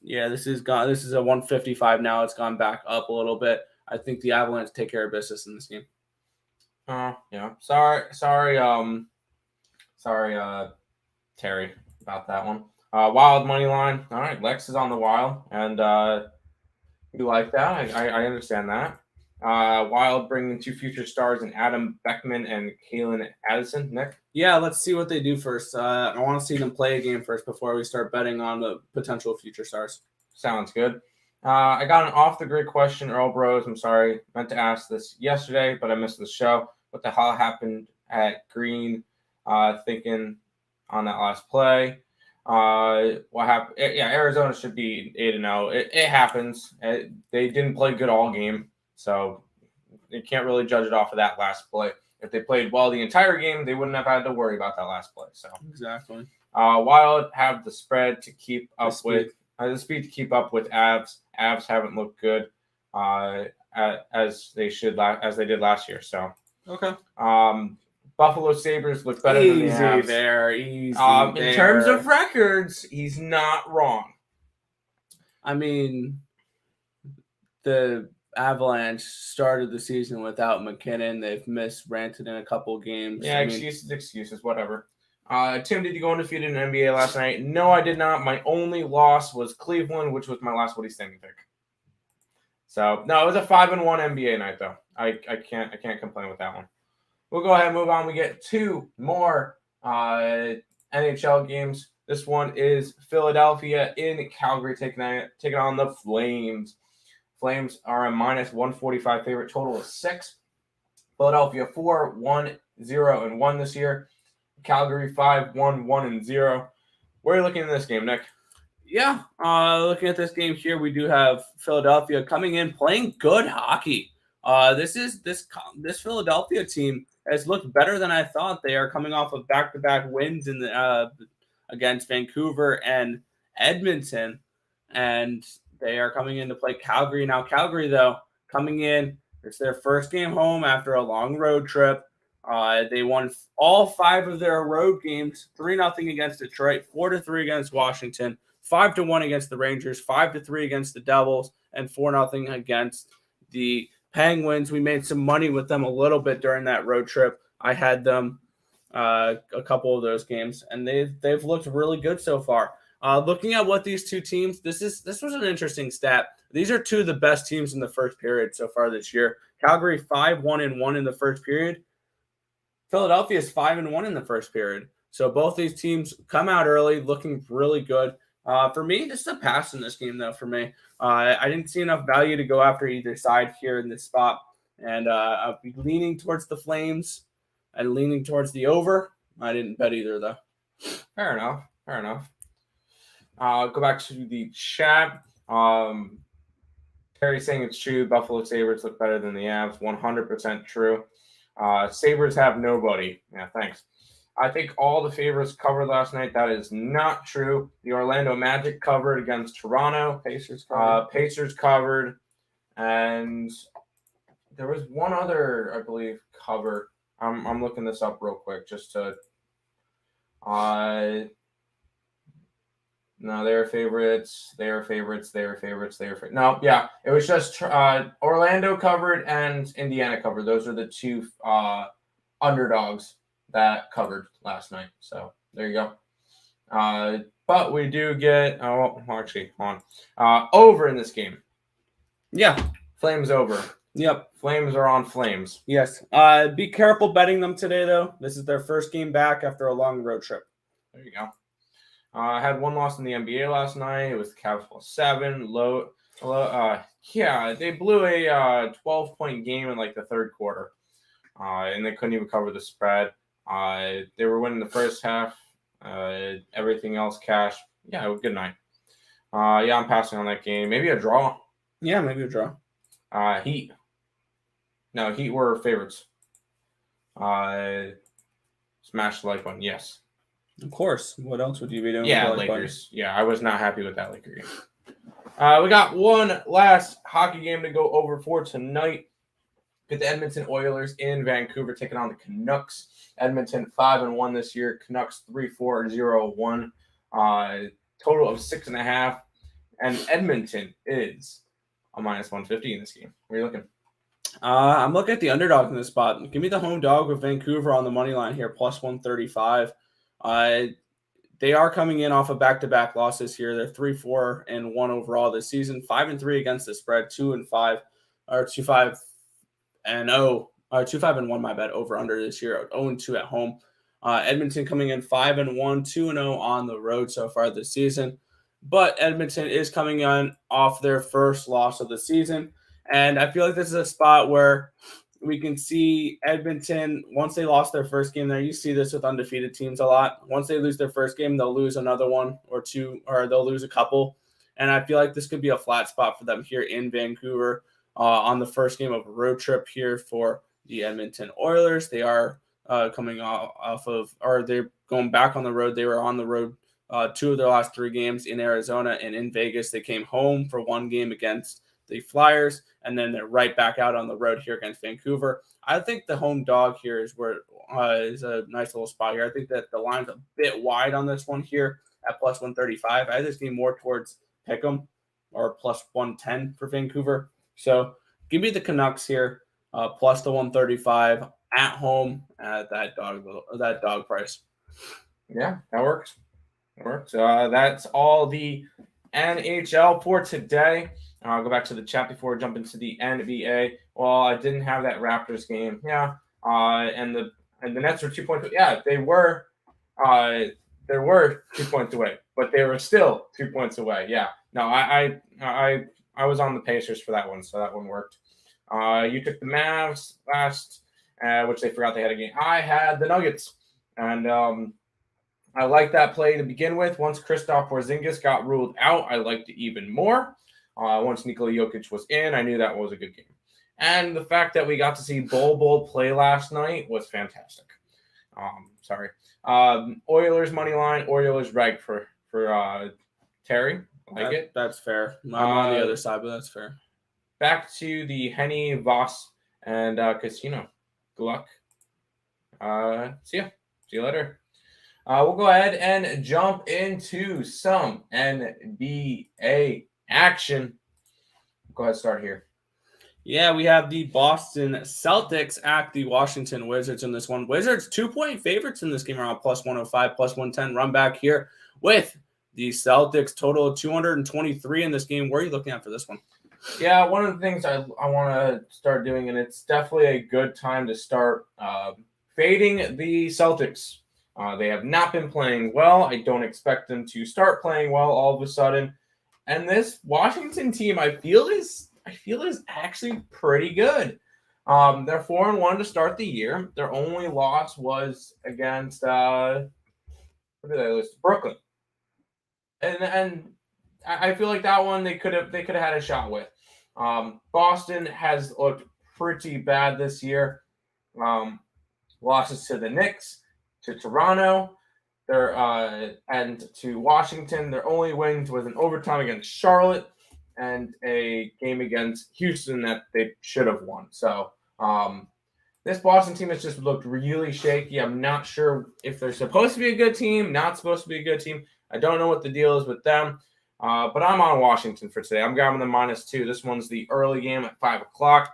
This is gone. This is a 155 now. It's gone back up a little bit. I think the Avalanche take care of business in this game. Yeah. Sorry, Terry, about that one. Wild money line. All right, Lex is on the Wild, and you like that? I understand that. Wild bringing two future stars in Adam Beckman and Kalen Addison. Nick? Yeah, let's see what they do first. I want to see them play a game first before we start betting on the potential future stars. Sounds good. I got an off-the-grid question, Earle Bros. I'm sorry. Meant to ask this yesterday, but I missed the show. What the hell happened at Green? Thinking on that last play. What happened? Yeah, Arizona should be 8-0. It happens. They didn't play good all game, so you can't really judge it off of that last play. If they played well the entire game, they wouldn't have had to worry about that last play. So exactly. Wild have the spread to keep up with the speed to keep up with Avs. Avs haven't looked good as they did last year. So okay. Buffalo Sabres look better than the Avs. Easy in terms of records, he's not wrong. I mean, the Avalanche started the season without McKinnon. They've ranted in a couple games. Yeah, excuses, whatever. Tim, did you go undefeated in the NBA last night? No, I did not. My only loss was Cleveland, which was my last What He's Standing pick. So no, it was a 5-1 NBA night though. I can't complain with that one. We'll go ahead and move on. We get two more NHL games. This one is Philadelphia in Calgary taking on the Flames. Flames are a minus 145 favorite, total of 6. Philadelphia 4-1-0-1 this year. Calgary 5-1-1-0. Where are you looking at this game, Nick? Yeah, looking at this game here, we do have Philadelphia coming in playing good hockey. This Philadelphia team has looked better than I thought. They are coming off of back-to-back wins in the against Vancouver and Edmonton, and they are coming in to play Calgary. Now, Calgary, though, coming in, it's their first game home after a long road trip. They won all 5 of their road games, 3-0 against Detroit, 4-3 against Washington, 5-1 against the Rangers, 5-3 against the Devils, and 4-0 against the Penguins. We made some money with them a little bit during that road trip. I had them a couple of those games, and they've looked really good so far. Looking at what these two teams, this was an interesting stat. These are two of the best teams in the first period so far this year. Calgary 5-1-1 in the first period. Philadelphia is 5-1 in the first period. So both these teams come out early, looking really good. For me, this is a pass in this game, though. For me, I didn't see enough value to go after either side here in this spot, and I'll be leaning towards the Flames and leaning towards the over. I didn't bet either, though. Fair enough. Go back to the chat. Terry saying it's true. Buffalo Sabres look better than the Avs. 100% true. Sabres have nobody. Yeah, thanks. I think all the favorites covered last night. That is not true. The Orlando Magic covered against Toronto. Pacers covered. And there was one other, I believe, cover. I'm looking this up real quick just to no, they were favorites. No, yeah. It was just Orlando covered and Indiana covered. Those are the two underdogs that covered last night. So there you go. But we do get over in this game. Yeah. Flames over. Yep. Flames are on Flames. Yes. Be careful betting them today, though. This is their first game back after a long road trip. There you go. I had one loss in the NBA last night. It was the Cavs plus 7. They blew a 12-point game in like the third quarter, and they couldn't even cover the spread. They were winning the first half. Everything else cash. Yeah, good night. I'm passing on that game. Maybe a draw. Yeah, maybe a draw. Heat. No, Heat were favorites. Smash the like button. Yes. Of course. What else would you be doing? Yeah, Lakers. Yeah, I was not happy with that Lakers game. We got one last hockey game to go over for tonight. Get the Edmonton Oilers in Vancouver taking on the Canucks. Edmonton 5-1 this year. Canucks 3-4-0-1. Total of 6.5. And Edmonton is a -150 in this game. Where are you looking? I'm looking at the underdog in this spot. Give me the home dog with Vancouver on the money line here, +135. They are coming in off of back-to-back losses here. They're 3-4-1 overall this season, 5-3 against the spread, 2-5 or 2-5-0, 2-5-1. My bad, over under this year, 0-2 at home. Edmonton coming in 5-1, 2-0 on the road so far this season. But Edmonton is coming on off their first loss of the season. And I feel like this is a spot where we can see Edmonton, once they lost their first game there, you see this with undefeated teams a lot. Once they lose their first game, they'll lose another one or two, or they'll lose a couple. And I feel like this could be a flat spot for them here in Vancouver on the first game of a road trip here for the Edmonton Oilers. They are coming off of, or they're going back on the road. They were on the road 2 of their last 3 games in Arizona and in Vegas. They came home for 1 game against the Flyers, and then they're right back out on the road here against Vancouver. I think the home dog here is where is a nice little spot here. I think that the line's a bit wide on this one here at +135. I just need more towards Pick'em or +110 for Vancouver. So give me the Canucks here, plus the 135 at home at that dog price. Yeah, that works. That's all the NHL for today. I'll go back to the chat before we jump into the NBA. Well, I didn't have that Raptors game. Yeah. And the Nets were 2 points. Yeah, they were 2 points away, but they were still 2 points away. Yeah. No, I was on the Pacers for that one, so that one worked. You took the Mavs last, which they forgot they had a game. I had the Nuggets, and I liked that play to begin with. Once Kristaps Porzingis got ruled out, I liked it even more. Once Nikola Jokic was in, I knew that was a good game. And the fact that we got to see Bol play last night was fantastic. Oilers money line, Oilers reg for Terry. It. That's fair. I'm on the other side, but that's fair. Back to the Henny, Voss, and Casino. Good luck. See ya. See you later. We'll go ahead and jump into some NBA action. Go ahead, start here. Yeah, we have the Boston Celtics at the Washington Wizards in this one. Wizards 2-point favorites in this game around +105, +110. Run back here with the Celtics. Total of 223 in this game. Where are you looking at for this one? Yeah, one of the things I want to start doing, and it's definitely a good time to start fading the Celtics. They have not been playing well. I don't expect them to start playing well all of a sudden. And this Washington team, I feel is actually pretty good. They're 4-1 to start the year. Their only loss was against what did they lose? Brooklyn. And I feel like that one they could have had a shot with. Boston has looked pretty bad this year. Losses to the Knicks, to Toronto, and to Washington. Their only wins was an overtime against Charlotte and a game against Houston that they should have won. So this Boston team has just looked really shaky. I'm not sure if they're supposed to be a good team, not supposed to be a good team. I don't know what the deal is with them. But I'm on Washington for today. I'm grabbing the -2. This one's the early game at 5 o'clock.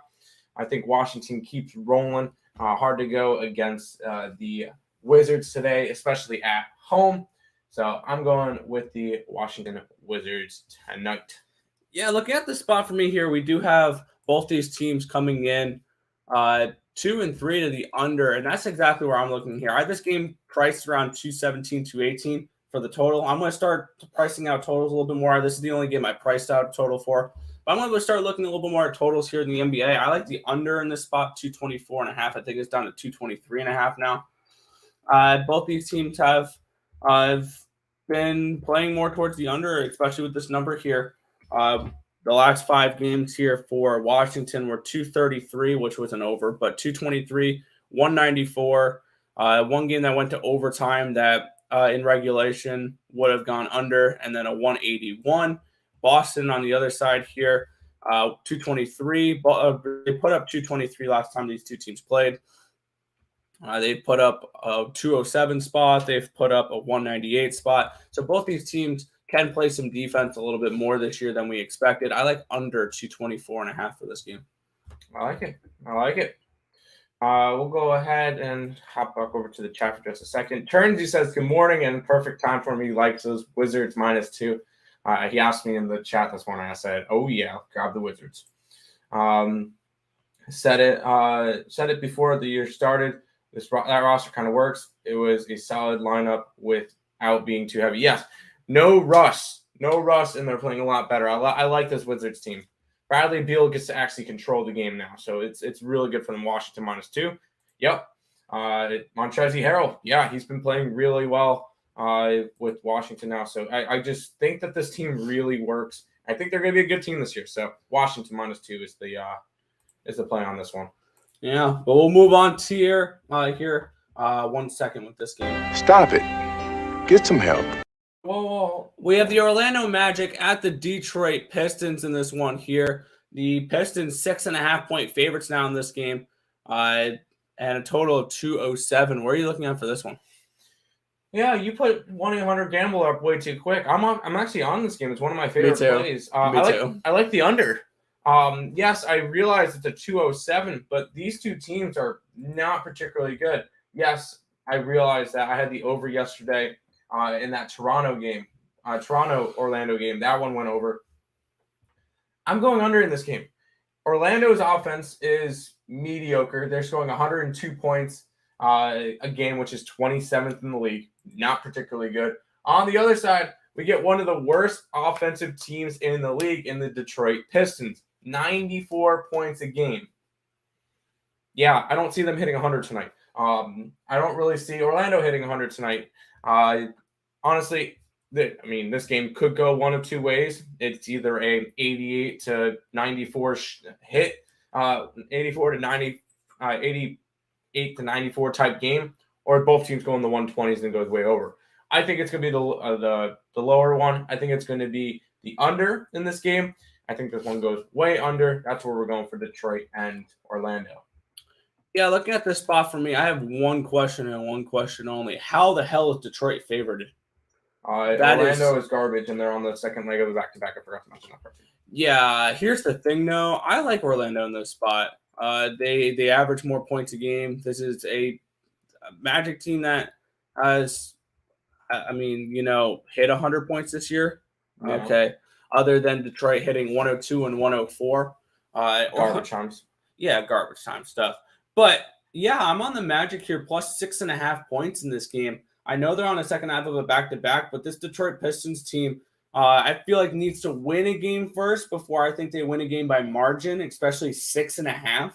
I think Washington keeps rolling. Hard to go against the Wizards today, especially at home. So I'm going with the Washington Wizards tonight. Yeah, looking at the spot for me here, we do have both these teams coming in 2 and 3 to the under, and that's exactly where I'm looking here. I have this game priced around 217, 218 for the total. I'm going to start pricing out totals a little bit more. This is the only game I priced out a total for. But I'm going to start looking a little bit more at totals here in the NBA. I like the under in this spot, 224.5. I think it's down to 223.5 now. Both these teams have been playing more towards the under, especially with this number here. The last 5 games here for Washington were 233, which was an over, but 223, 194. One game that went to overtime that in regulation would have gone under, and then a 181. Boston on the other side here, 223. They put up 223 last time these two teams played. They put up a 207 spot. They've put up a 198 spot. So both these teams can play some defense a little bit more this year than we expected. I like under 224.5 for this game. I like it. We'll go ahead and hop back over to the chat for just a second. Turnsy says, good morning and perfect time for me. He likes those Wizards -2. He asked me in the chat this morning. I said, oh, yeah, grab the Wizards. Said it before the year started. That roster kind of works. It was a solid lineup without being too heavy. Yes, no Russ, and they're playing a lot better. I like this Wizards team. Bradley Beal gets to actually control the game now, so it's really good for them. Washington -2. Yep. Montrezl Harrell, yeah, he's been playing really well with Washington now. So I just think that this team really works. I think they're going to be a good team this year. So Washington -2 is the play on this one. Yeah, but we'll move on to here 1 second with this game. Stop it. Get some help. Well, we have the Orlando Magic at the Detroit Pistons in this one here. The Pistons 6.5-point favorites now in this game, and a total of 207. Where are you looking at for this one? Yeah, you put 1-800-GAMBLE up way too quick. I'm actually on this game. It's one of my favorite plays. I like the under. Yes, I realize it's a 207, but these two teams are not particularly good. Yes, I realize that. I had the over yesterday in that Toronto-Orlando game. That one went over. I'm going under in this game. Orlando's offense is mediocre. They're scoring 102 points a game, which is 27th in the league. Not particularly good. On the other side, we get one of the worst offensive teams in the league in the Detroit Pistons. 94 points a game. Yeah, I don't see them hitting 100 tonight. I don't really see Orlando hitting 100 tonight. Honestly, this game could go one of two ways. It's either a 88 to 94 hit, 84 to 90, 88 to 94 type game, or both teams go in the 120s and goes way over. I think it's going to be the lower one. I think it's going to be the under in this game. I think this one goes way under. That's where we're going for Detroit and Orlando. Yeah, looking at this spot for me, I have one question and one question only. How the hell is Detroit favored? Orlando is garbage, and they're on the second leg of the back-to-back. I forgot to mention that part. Yeah, here's the thing, though. I like Orlando in this spot. They average more points a game. This is a Magic team that has, hit 100 points this year. Yeah. Okay. Other than Detroit hitting 102 and 104. Garbage times. Yeah, garbage time stuff. But, yeah, I'm on the Magic here, plus 6.5 points in this game. I know they're on the second half of a back-to-back, but this Detroit Pistons team, I feel like needs to win a game first before I think they win a game by margin, especially 6.5.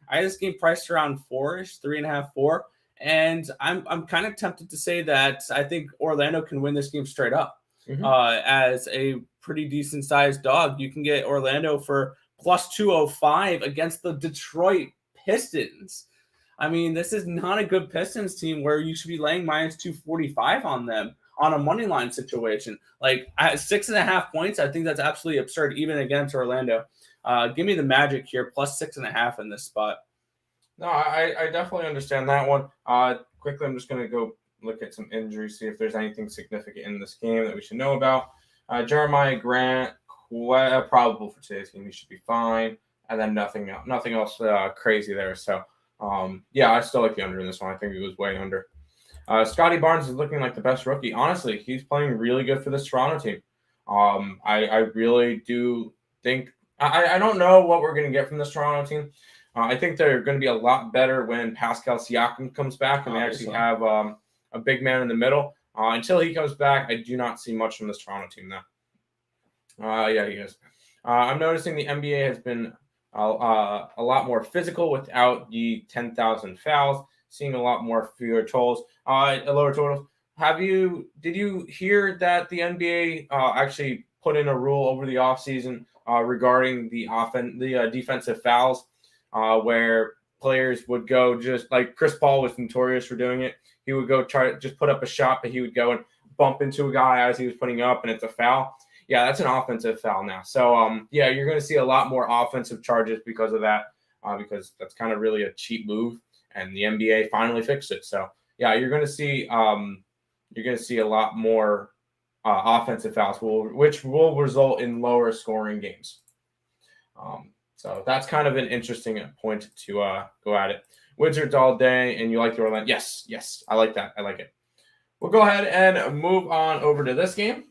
I had this game priced around 4-ish, 3.5, 4. And I'm kind of tempted to say that I think Orlando can win this game straight up. Mm-hmm. As a pretty decent sized dog. You can get Orlando for plus 205 against the Detroit Pistons. I mean, this is not a good Pistons team where you should be laying minus 245 on them on a money line situation. Like at 6.5 points, I think that's absolutely absurd, even against Orlando. Give me the Magic here, plus 6.5 in this spot. No, I definitely understand that one. Quickly, I'm just going to go look at some injuries, see if there's anything significant in this game that we should know about. Jeremiah Grant, probable for today's game. He should be fine. And then nothing else crazy there. So, I still like the under in this one. I think it was way under. Scotty Barnes is looking like the best rookie. Honestly, he's playing really good for this Toronto team. I really do think – I don't know what we're going to get from this Toronto team. I think they're going to be a lot better when Pascal Siakam comes back and they actually have a big man in the middle. Until he comes back, I do not see much from this Toronto team now. He is. I'm noticing the NBA has been a lot more physical without the 10,000 fouls, seeing a lot more fewer totals, lower totals. Did you hear that the NBA actually put in a rule over the offseason regarding the defensive fouls, where players would go just like Chris Paul was notorious for doing it. He would go try to just put up a shot, but he would go and bump into a guy as he was putting up, and it's a foul. Yeah, that's an offensive foul now. So, you're going to see a lot more offensive charges because of that, because that's kind of really a cheap move, and the NBA finally fixed it. So, yeah, you're going to see a lot more offensive fouls, which will result in lower scoring games. So that's kind of an interesting point to go at it. Wizards all day, and you like the Orlando? Yes, I like that. I like it. We'll go ahead and move on over to this game.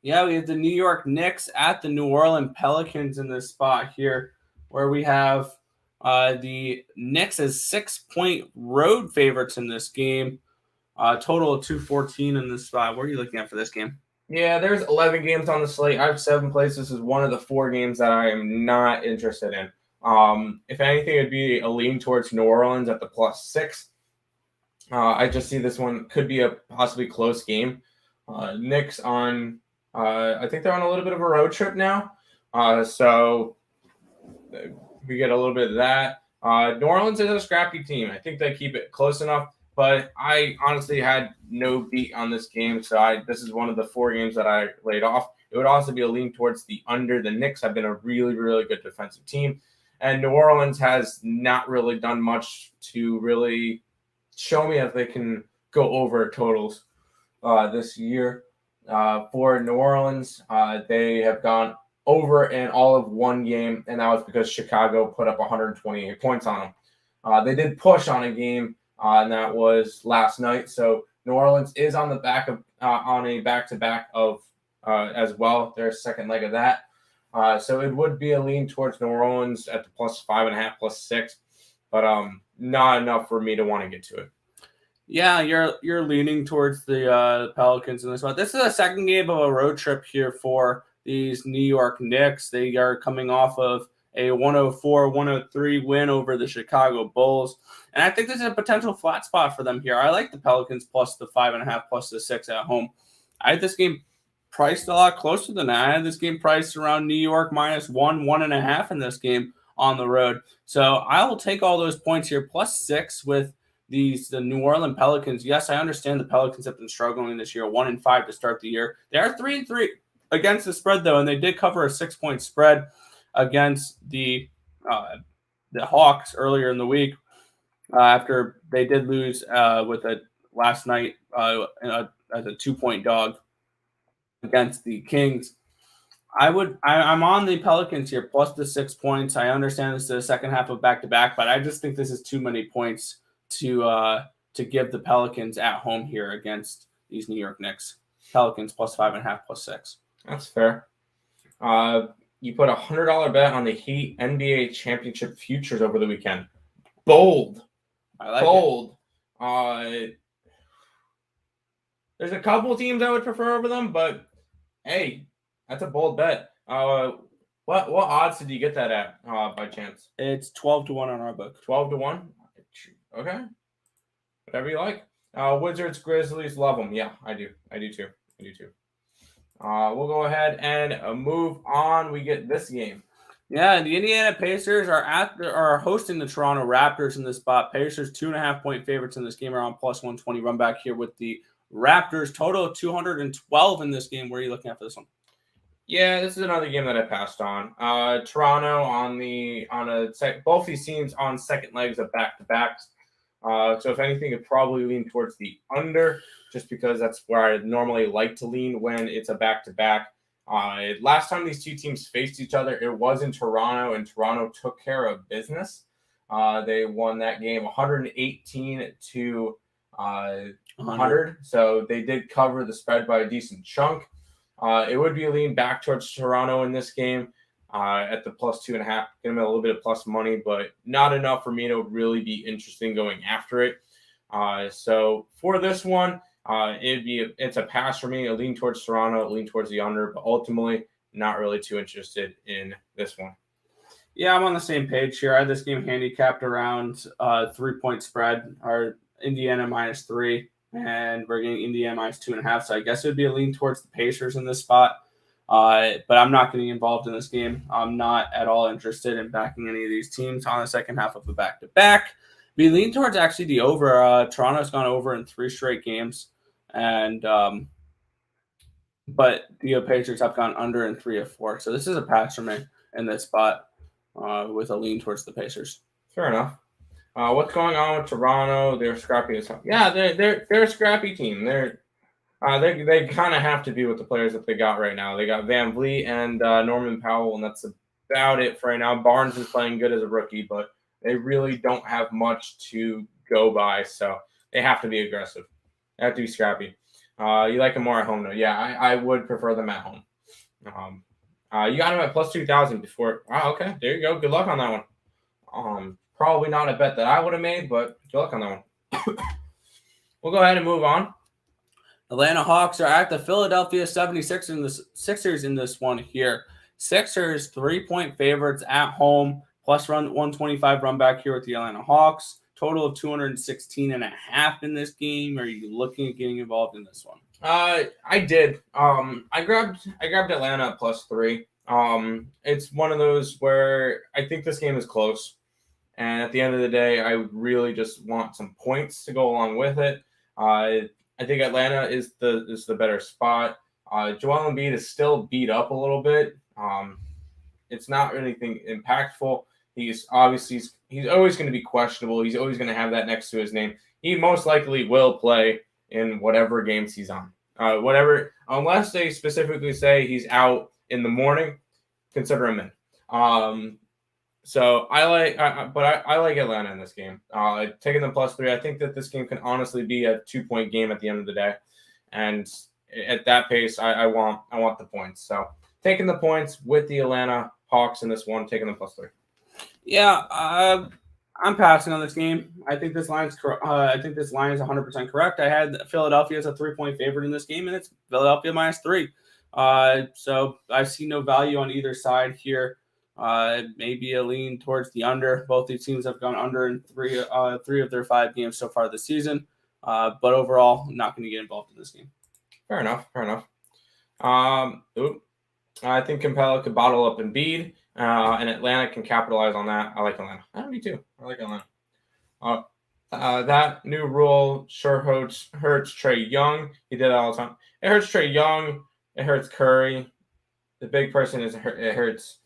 Yeah, we have the New York Knicks at the New Orleans Pelicans in this spot here, where we have the Knicks as 6-point road favorites in this game. Total of 214 in this spot. What are you looking at for this game? Yeah, there's 11 games on the slate. I have 7 plays. This is one of the 4 games that I am not interested in. If anything, it'd be a lean towards New Orleans at the +6. I just see this one could be a possibly close game. Knicks on, I think they're on a little bit of a road trip now. So we get a little bit of that. New Orleans is a scrappy team. I think they keep it close enough. But I honestly had no beat on this game, so this is one of the 4 games that I laid off. It would also be a lean towards the under. The Knicks have been a really, really good defensive team, and New Orleans has not really done much to really show me if they can go over totals this year. For New Orleans, they have gone over in all of 1 game, and that was because Chicago put up 128 points on them. They did push on a game. And that was last night. So New Orleans is on the back of on a back-to-back of as well. Their second leg of that. So it would be a lean towards New Orleans at the +5.5, +6, but not enough for me to want to get to it. Yeah, you're leaning towards the Pelicans in this one. This is a second game of a road trip here for these New York Knicks. They are coming off of a 104-103 win over the Chicago Bulls. And I think this is a potential flat spot for them here. I like the Pelicans plus the 5.5, plus the 6 at home. I had this game priced a lot closer than that. I had this game priced around New York -1, 1.5 in this game on the road. So I will take all those points here, +6 with the New Orleans Pelicans. Yes, I understand the Pelicans have been struggling this year, 1-5 to start the year. They are 3-3 against the spread, though, and they did cover a 6-point spread against the Hawks earlier in the week after they did lose with a last night as a 2-point dog against the Kings. I'm on the Pelicans here plus the 6 points. I understand this is the second half of back-to-back, but I just think this is too many points to give the Pelicans at home here against these New York Knicks. Pelicans plus 5.5, +6. That's fair. You put a $100 bet on the Heat NBA championship futures over the weekend. Bold. I like Bold. There's a couple of teams I would prefer over them, but hey, that's a bold bet. What odds did you get that at by chance? It's 12-1 on our book. 12-1? Okay. Whatever you like. Wizards, Grizzlies, love them. Yeah, I do. I do too. We'll go ahead and move on. We get this game. Yeah, the Indiana Pacers are hosting the Toronto Raptors in this spot. Pacers 2.5-point favorites in this game, around +120. Run back here with the Raptors. Total of 212 in this game. Where are you looking at for this one? Yeah, this is another game that I passed on. Toronto both these teams on second legs of back-to-backs. So if anything, it'd probably lean towards the under, just because that's where I normally like to lean when it's a back-to-back. Last time these two teams faced each other, it was in Toronto, and Toronto took care of business. They won that game 118 to 100. So they did cover the spread by a decent chunk. It would be a lean back towards Toronto in this game at the +2.5. Get them a little bit of plus money, but not enough for me to really be interested in going after it. So for this one, it's a pass for me. A lean towards Toronto, a lean towards the under, but ultimately not really too interested in this one. Yeah, I'm on the same page here. I had this game handicapped around 3-point spread, or Indiana -3, and we're getting Indiana -2.5. So I guess it would be a lean towards the Pacers in this spot. But I'm not getting involved in this game. I'm not at all interested in backing any of these teams on the second half of a back-to-back. We lean towards actually the over. Toronto's gone over in 3 straight games. And but the Pacers have gone under in 3 of 4. So this is a pass for me in this spot with a lean towards the Pacers. Fair enough. What's going on with Toronto? They're scrappy as hell. Yeah, they're a scrappy team. They kind of have to be with the players that they got right now. They got Van Vliet and Norman Powell, and that's about it for right now. Barnes is playing good as a rookie, but they really don't have much to go by, so they have to be aggressive. They have to be scrappy. You like them more at home, though. Yeah, I would prefer them at home. You got them at plus 2,000 before. Oh, okay. There you go. Good luck on that one. Probably not a bet that I would have made, but good luck on that one. We'll go ahead and move on. Atlanta Hawks are at the Philadelphia 76ers in this one here. Sixers 3-point favorites at home, plus 125 run back here with the Atlanta Hawks. Total of 216.5 in this game. Are you looking at getting involved in this one? I did. I grabbed Atlanta at plus 3. It's one of those where I think this game is close. And at the end of the day, I really just want some points to go along with it. I think Atlanta is the better spot. Joel Embiid is still beat up a little bit. It's not anything impactful. He's always going to be questionable. He's always going to have that next to his name. He most likely will play in whatever games he's on. Unless they specifically say he's out in the morning, consider him in. So I like Atlanta in this game. Taking them plus 3. I think that this game can honestly be a 2-point game at the end of the day, and at that pace, I want the points. So taking the points with the Atlanta Hawks in this one, taking them plus 3. Yeah, I'm passing on this game. I think this line is 100% correct. I had Philadelphia as a 3-point favorite in this game, and it's Philadelphia minus 3. So I see no value on either side here. Maybe a lean towards the under. Both these teams have gone under in three of their 5 games so far this season. But overall, not going to get involved in this game. Fair enough. I think Capella could bottle up Embiid, and Atlanta can capitalize on that. I like Atlanta. Me too. I like Atlanta. That new rule sure hurts Trae Young. He did it all the time. It hurts Trae Young. It hurts Curry. The big person is it hurts.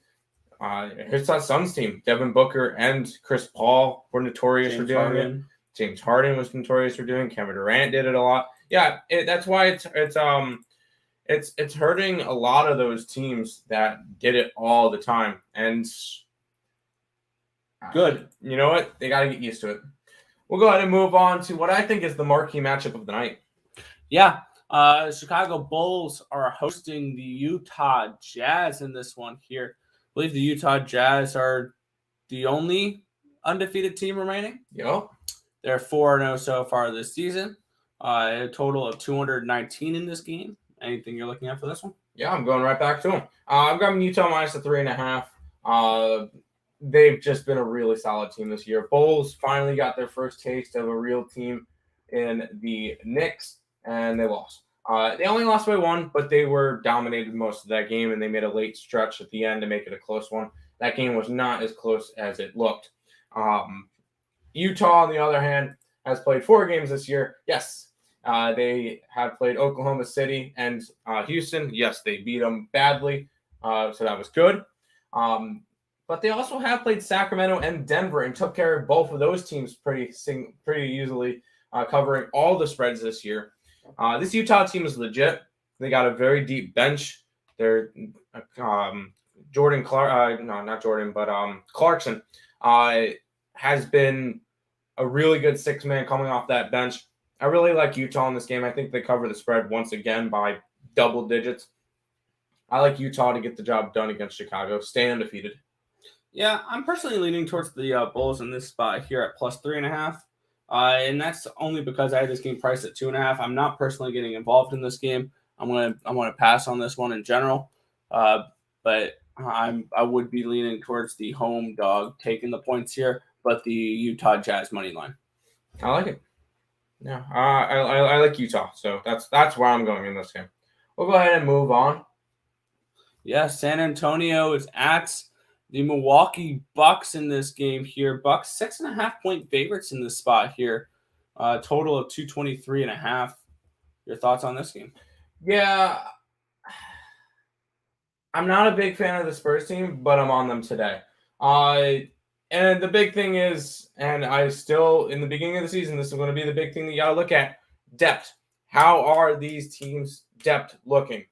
It hurts that Suns team. Devin Booker and Chris Paul were notorious for doing it. James Harden was notorious for doing it. Kevin Durant did it a lot. Yeah, that's why it's hurting a lot of those teams that did it all the time. And good. You know what? They got to get used to it. We'll go ahead and move on to what I think is the marquee matchup of the night. Yeah. Chicago Bulls are hosting the Utah Jazz in this one here. I believe the Utah Jazz are the only undefeated team remaining. Yep. They're 4-0 so far this season. A total of 219 in this game. Anything you're looking at for this one? Yeah, I'm going right back to them. I'm grabbing Utah minus the 3.5. They've just been a really solid team this year. Bulls finally got their first taste of a real team in the Knicks, and they lost. They only lost by 1, but they were dominated most of that game, and they made a late stretch at the end to make it a close one. That game was not as close as it looked. Utah, on the other hand, has played 4 games this year. Yes, they have played Oklahoma City and Houston. Yes, they beat them badly, so that was good. But they also have played Sacramento and Denver and took care of both of those teams pretty easily, covering all the spreads this year. This Utah team is legit. They got a very deep bench. They're Jordan Clark, not Jordan, but Clarkson has been a really good 6-man coming off that bench. I really like Utah in this game. I think they cover the spread once again by double digits. I like Utah to get the job done against Chicago. Stay undefeated. Yeah, I'm personally leaning towards the Bulls in this spot here at plus 3.5. And that's only because I had this game priced at 2.5. I'm not personally getting involved in this game. I'm gonna pass on this one in general. But I would be leaning towards the home dog taking the points here, but the Utah Jazz money line. I like it. Yeah, I like Utah, so that's where I'm going in this game. We'll go ahead and move on. Yeah, San Antonio is at the Milwaukee Bucks in this game here. Bucks 6.5-point favorites in this spot here. Total of 223.5. Your thoughts on this game? Yeah, I'm not a big fan of the Spurs team, but I'm on them today. And the big thing is, and I still, in the beginning of the season, this is going to be the big thing that you got to look at, depth. How are these teams' depth looking?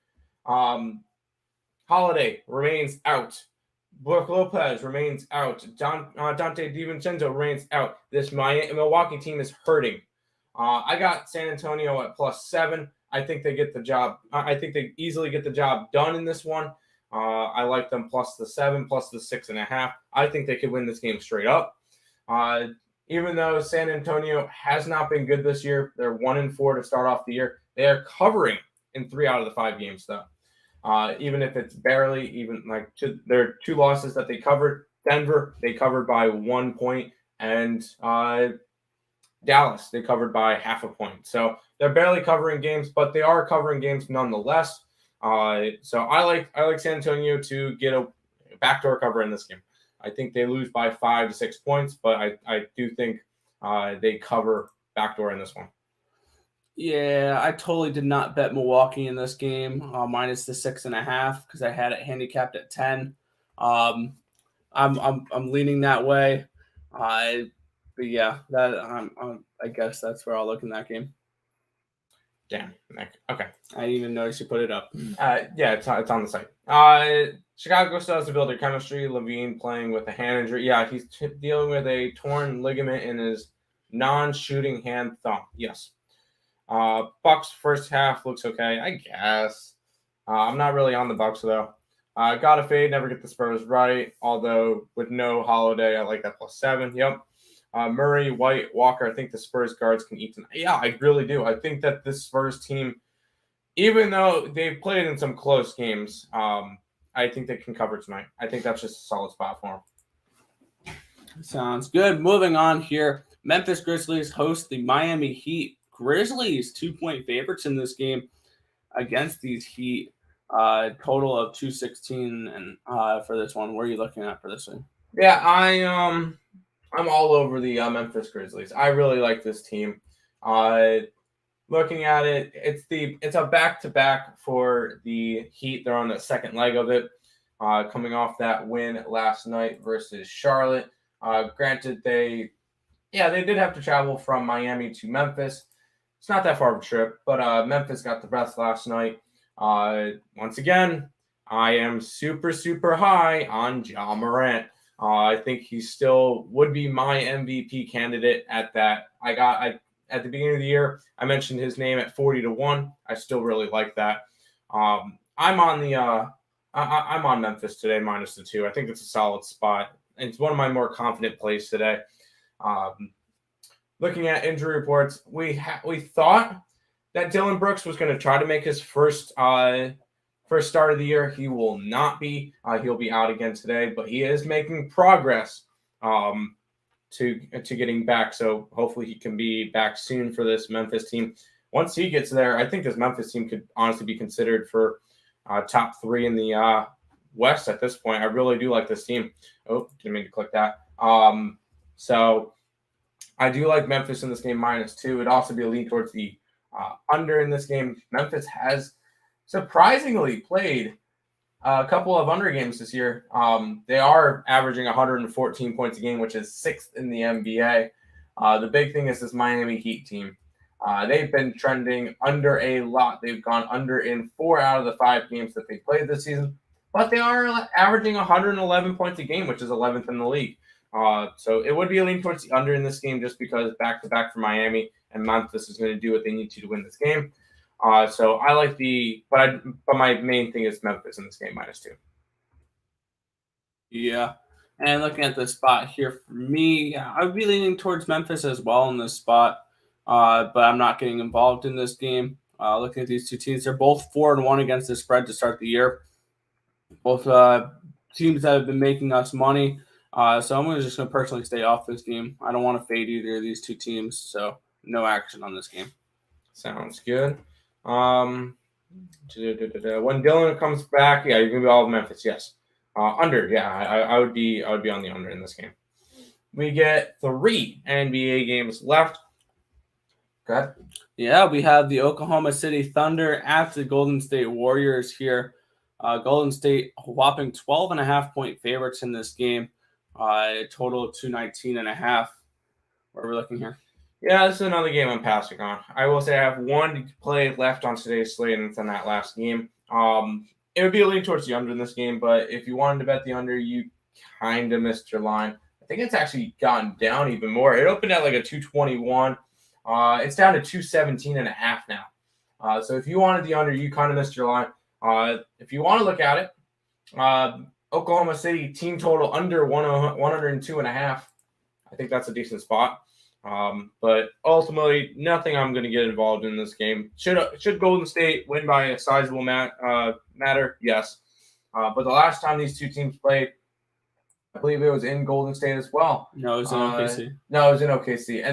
Holiday remains out. Brook Lopez remains out. Dante DiVincenzo remains out. This Milwaukee team is hurting. I got San Antonio at +7. I think they get the job. I think they easily get the job done in this one. I like them +7, +6.5. I think they could win this game straight up. Even though San Antonio has not been good this year, they're 1-4 to start off the year. They are covering in 3 out of the 5 games, though. Even if it's barely, even like there are 2 losses that they covered. Denver, they covered by 1 point, and Dallas, they covered by 0.5 point. So they're barely covering games, but they are covering games nonetheless. So I like San Antonio to get a backdoor cover in this game. I think they lose by 5 to 6 points, but I do think they cover backdoor in this one. Yeah, I totally did not bet Milwaukee in this game, minus the 6.5, because I had it handicapped at 10. I'm leaning that way. But yeah, I guess that's where I'll look in that game. Damn, Nick. Okay. I didn't even notice you put it up. Yeah, it's on the site. Chicago still has to build their chemistry. Levine playing with a hand injury. Yeah, he's dealing with a torn ligament in his non-shooting hand thumb. Yes. Bucks first half looks okay, I guess. I'm not really on the Bucks though. Gotta fade, never get the Spurs right. Although with no Holiday, I like that +7. Yep. Murray, White, Walker. I think the Spurs guards can eat tonight. Yeah, I really do. I think that this Spurs team, even though they've played in some close games, I think they can cover tonight. I think that's just a solid spot for them. Sounds good. Moving on here. Memphis Grizzlies host the Miami Heat. Grizzlies 2-point favorites in this game against these Heat. Total of 216 and for this one. What are you looking at for this one? Yeah, I'm all over the Memphis Grizzlies. I really like this team. Looking at it, it's a back-to-back for the Heat. They're on the second leg of it, coming off that win last night versus Charlotte. Granted, they did have to travel from Miami to Memphis. It's not that far of a trip, but Memphis got the best last night. Once again, I am super, super high on Ja Morant. I think he still would be my MVP candidate at that. At the beginning of the year, I mentioned his name at 40-1. I still really like that. I'm on Memphis today, -2. I think it's a solid spot. It's one of my more confident plays today. Looking at injury reports, we thought that Dylan Brooks was going to try to make his first start of the year. He will not be. He'll be out again today, but he is making progress to getting back. So hopefully he can be back soon for this Memphis team. Once he gets there, I think this Memphis team could honestly be considered for top 3 in the West at this point. I really do like this team. Oh, didn't mean to click that. So I do like Memphis in this game -2. It'd also be a lean towards the under in this game. Memphis has surprisingly played a couple of under games this year. They are averaging 114 points a game, which is 6th in the NBA. The big thing is this Miami Heat team. They've been trending under a lot. They've gone under in 4 out of the 5 games that they played this season, but they are averaging 111 points a game, which is 11th in the league. So it would be a lean towards the under in this game just because back-to-back for Miami, and Memphis is going to do what they need to win this game. So I like but my main thing is Memphis in this game -2. Yeah. And looking at the spot here for me, I would be leaning towards Memphis as well in this spot. But I'm not getting involved in this game. Looking at these two teams, they're both 4-1 against the spread to start the year. Both teams that have been making us money. So I'm just going to personally stay off this game. I don't want to fade either of these two teams, so no action on this game. Sounds good. When Dylan comes back, yeah, you're going to be all of Memphis, yes. Under, yeah, I would be on the under in this game. We get 3 NBA games left. Go ahead. Yeah, we have the Oklahoma City Thunder at the Golden State Warriors here. Golden State a whopping 12.5-point favorites in this game. A total of 219.5. What are we looking here? Yeah, this is another game I'm passing on. I will say I have one play left on today's slate, and it's on that last game. It would be a lean towards the under in this game, but if you wanted to bet the under, you kind of missed your line. I think it's actually gotten down even more. It opened at like a 221. It's down to 217.5 now. So if you wanted the under, you kind of missed your line. If you want to look at it, Oklahoma City team total under 102.5. I think that's a decent spot. But ultimately, nothing I'm going to get involved in this game. Should Golden State win by a sizable matter? Yes. But the last time these two teams played, I believe it was in Golden State as well. No, it was in OKC. No, it was in OKC.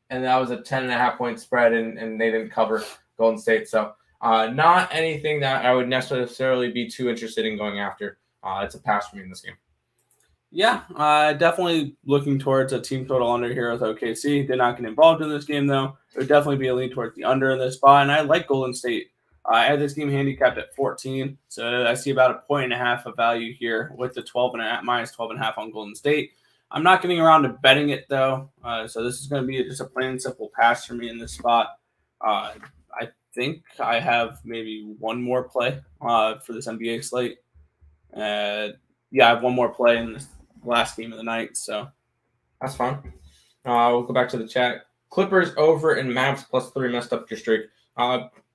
And that was a 10.5-point spread, and they didn't cover Golden State. So not anything that I would necessarily be too interested in going after. It's a pass for me in this game. Yeah, definitely looking towards a team total under here with OKC. Did not get involved in this game, though. It would definitely be a lean towards the under in this spot, and I like Golden State. I had this game handicapped at 14, so I see about 1.5 points of value here with the minus 12.5 on Golden State. I'm not getting around to betting it, though, so this is going to be just a plain and simple pass for me in this spot. I think I have maybe one more play for this NBA slate. I have one more play in this last game of the night, so that's fine. We'll go back to the chat. Clippers over and Mavs +3 messed up your streak.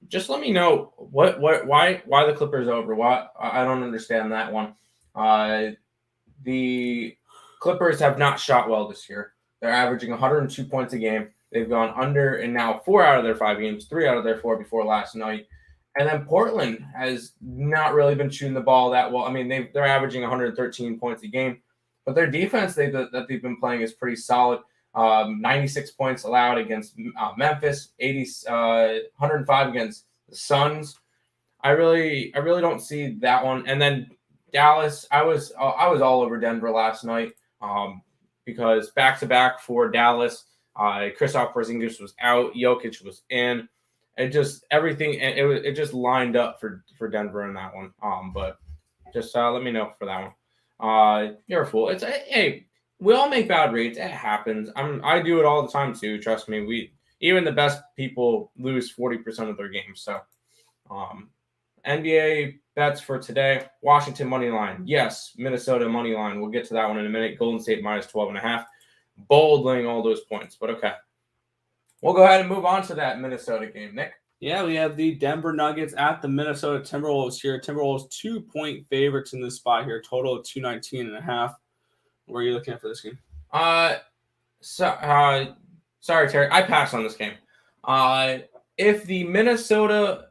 Just let me know why the Clippers over. Why I don't understand that one. The Clippers have not shot well this year. They're averaging 102 points a game. They've gone under in now 4 out of their 5 games, 3 out of their 4 before last night. And then Portland has not really been shooting the ball that well. I mean, they're averaging 113 points a game, but their defense that they've been playing is pretty solid. 96 points allowed against Memphis, 105 against the Suns. I really don't see that one. And then Dallas, I was all over Denver last night because back-to-back for Dallas, Kristaps Porzingis was out, Jokic was in. It just everything. It just lined up for Denver in that one. But just let me know for that one. You're a fool. Hey, we all make bad reads. It happens. I do it all the time too. Trust me. Even the best people lose 40% of their games. So, NBA bets for today. Washington money line. Yes, Minnesota money line. We'll get to that one in a minute. Golden State minus 12.5. Bold laying all those points. But okay. We'll go ahead and move on to that Minnesota game, Nick. Yeah, we have the Denver Nuggets at the Minnesota Timberwolves here. Timberwolves 2-point favorites in this spot here, total of 219.5. Where are you looking at for this game? Sorry, Terry. I passed on this game. If the Minnesota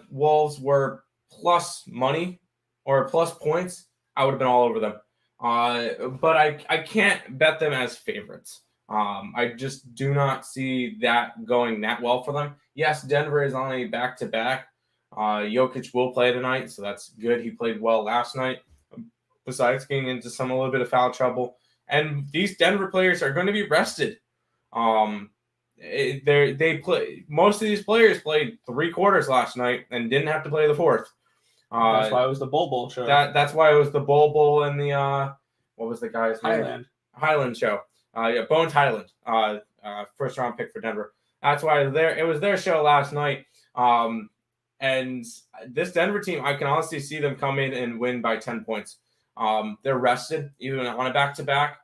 Wolves were plus money or plus points, I would have been all over them. But I can't bet them as favorites. I just do not see that going that well for them. Yes, Denver is on a back-to-back. Jokic will play tonight, so that's good. He played well last night, besides getting into a little bit of foul trouble. And these Denver players are going to be rested. They play. Most of these players played 3 quarters last night and didn't have to play the 4th. That's why it was the Bowl show. That's why it was the Bowl and the what was the guy's name? Highland show. Bones Highland, first round pick for Denver. That's why it was their show last night. And this Denver team, I can honestly see them come in and win by 10 points. They're rested, even on a back-to-back,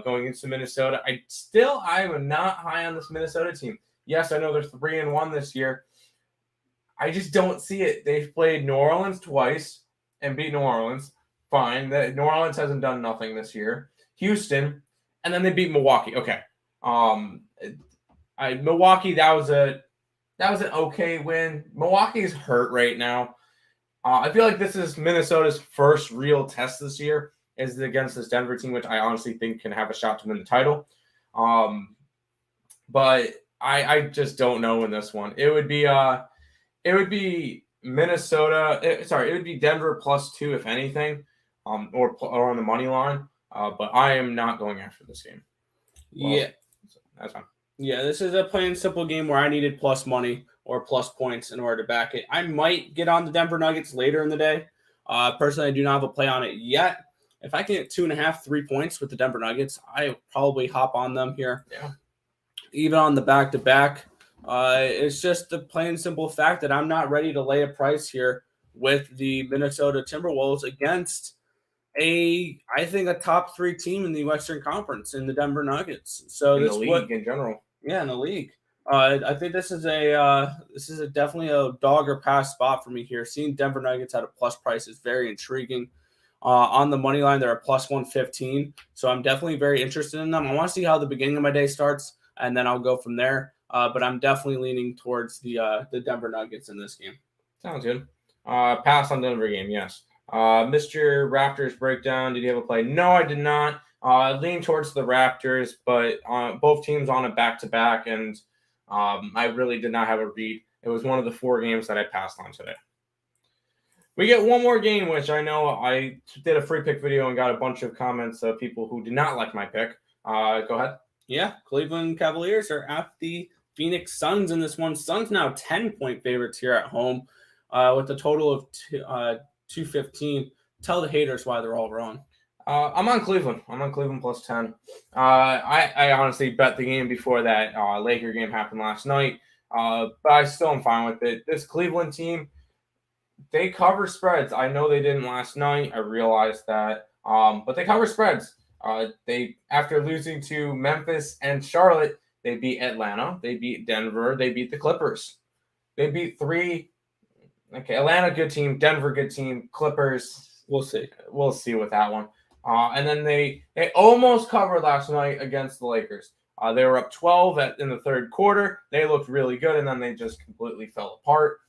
going into Minnesota. I am not high on this Minnesota team. Yes, I know they're 3-1 this year. I just don't see it. They've played New Orleans twice and beat New Orleans. Fine. New Orleans hasn't done nothing this year. Houston. And then they beat Milwaukee. Okay. Milwaukee, that was an okay win. Milwaukee is hurt right now. I feel like this is Minnesota's first real test this year is against this Denver team, which I honestly think can have a shot to win the title. But I just don't know in this one. It would be Minnesota. It would be Denver +2 if anything, or on the money line. But I am not going after this game. Yeah, so that's fine. Yeah, this is a plain simple game where I needed plus money or plus points in order to back it. I might get on the Denver Nuggets later in the day. Personally, I do not have a play on it yet. If I can get 2.5, 3 points with the Denver Nuggets, I probably hop on them here. Yeah. Even on the back-to-back. It's just the plain simple fact that I'm not ready to lay a price here with the Minnesota Timberwolves against I think a top 3 team in the Western Conference in the Denver Nuggets. So in the league in general. Yeah, in the league. I think this is definitely a dog or pass spot for me here. Seeing Denver Nuggets at a plus price is very intriguing. On the money line, they're a plus 115, so I'm definitely very interested in them. I want to see how the beginning of my day starts, and then I'll go from there. But I'm definitely leaning towards the Denver Nuggets in this game. Sounds good. Pass on Denver game, yes. Mr. Raptors breakdown. Did you have a play? No, I did not. Lean towards the Raptors, but both teams on a back-to-back, and I really did not have a read. It was one of the 4 games that I passed on today. We get one more game, which I know I did a free pick video and got a bunch of comments of people who did not like my pick. Go ahead. Yeah, Cleveland Cavaliers are at the Phoenix Suns in this one. Suns now 10-point favorites here at home with a total of 215. Tell the haters why they're all wrong. I'm on Cleveland. I'm on Cleveland plus 10. I honestly bet the game before that Laker game happened last night, but I still am fine with it. This Cleveland team, they cover spreads. I know they didn't last night. I realized that, but they cover spreads. They after losing to Memphis and Charlotte, they beat Atlanta, they beat Denver, they beat the Clippers. They beat 3. Okay, Atlanta good team, Denver good team, Clippers. We'll see with that one. And then they almost covered last night against the Lakers. They were up 12 in the third quarter. They looked really good, and then they just completely fell apart.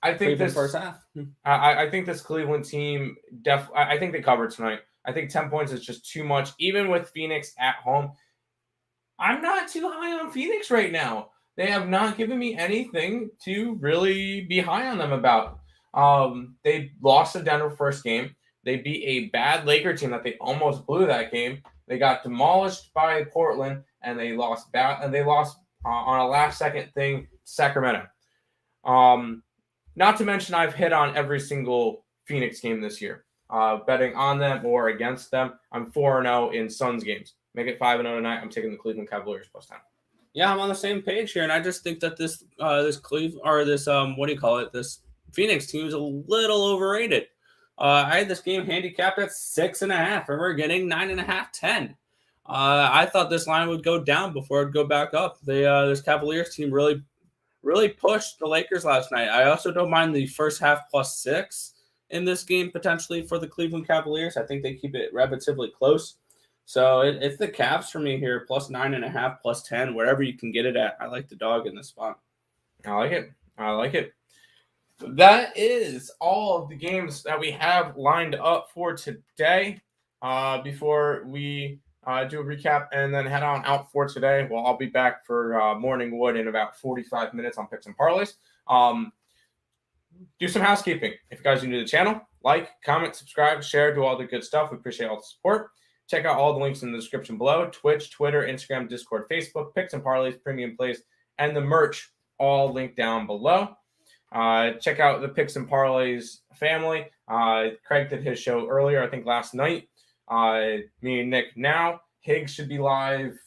I think this first half. I think this Cleveland team I think they covered tonight. I think 10 points is just too much, even with Phoenix at home. I'm not too high on Phoenix right now. They have not given me anything to really be high on them about. They lost the Denver first game. They beat a bad Laker team that they almost blew that game. They got demolished by Portland, and they lost on a last-second thing to Sacramento. Not to mention, I've hit on every single Phoenix game this year, betting on them or against them. I'm 4-0 in Suns games. Make it 5-0 tonight. I'm taking the Cleveland Cavaliers plus 10. Yeah, I'm on the same page here, and I just think that this Phoenix team is a little overrated. I had this game handicapped at 6.5, and we're getting 9.5, 10. I thought this line would go down before it'd go back up. This Cavaliers team really pushed the Lakers last night. I also don't mind the first half plus 6 in this game potentially for the Cleveland Cavaliers. I think they keep it relatively close. So it's the Cavs for me here, plus 9.5, plus 10, wherever you can get it at. I like the dog in this spot. I like it. That is all of the games that we have lined up for today. Before we do a recap and then head on out for today, well, I'll be back for Morning Wood in about 45 minutes on Picks and Parleys. Do some housekeeping. If you guys are new to the channel, like, comment, subscribe, share, do all the good stuff. We appreciate all the support. Check out all the links in the description below. Twitch, Twitter, Instagram, Discord, Facebook, Picks and Parleys, Premium Plays, and the merch, all linked down below. Check out the Picks and Parleys family. Craig did his show earlier, I think last night. Me and Nick now. Higgs should be live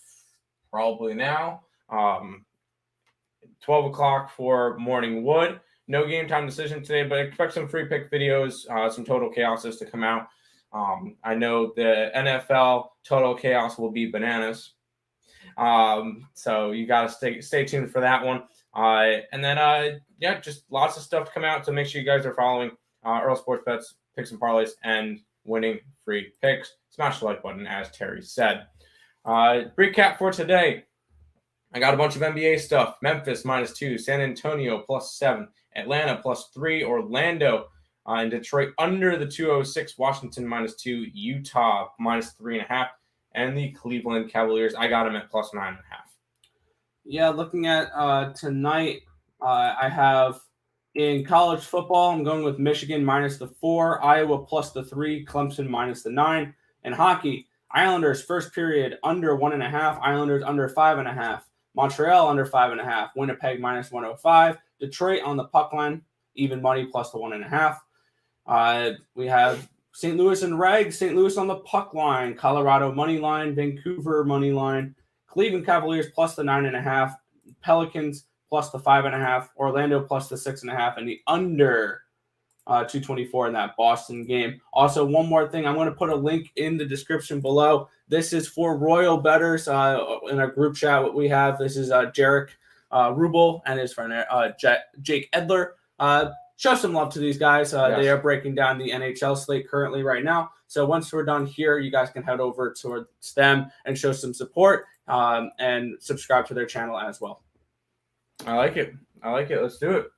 probably now. 12 o'clock for Morning Wood. No game time decision today, but expect some free pick videos, some total chaoses to come out. I know the NFL total chaos will be bananas. So you got to stay tuned for that one. And then, just lots of stuff to come out. So make sure you guys are following Earle Sports Bets, Picks and Parleys, and winning free picks. Smash the like button, as Terry said. Recap for today. I got a bunch of NBA stuff. Memphis -2, San Antonio +7, Atlanta +3, Orlando and Detroit under the 206, Washington -2, Utah -3.5, and the Cleveland Cavaliers. I got them at +9.5. Yeah, looking at tonight, I have in college football, I'm going with Michigan -4, Iowa +3, Clemson -9. And hockey, Islanders first period under 1.5, Islanders under 5.5. Montreal under 5.5. Winnipeg minus 105. Detroit on the puck line, even money plus the 1.5. We have St. Louis and Reg. St. Louis on the puck line. Colorado money line. Vancouver money line. Cleveland Cavaliers plus the 9.5. Pelicans plus the 5.5. Orlando plus the 6.5. And the under 224 in that Boston game. Also, one more thing. I'm going to put a link in the description below. This is for Royal Bettors in our group chat. What we have, this is Jarek Rubel and his friend Jake Edler. Show some love to these guys. Yes. They are breaking down the NHL slate currently right now. So once we're done here, you guys can head over towards them and show some support and subscribe to their channel as well. I like it. Let's do it.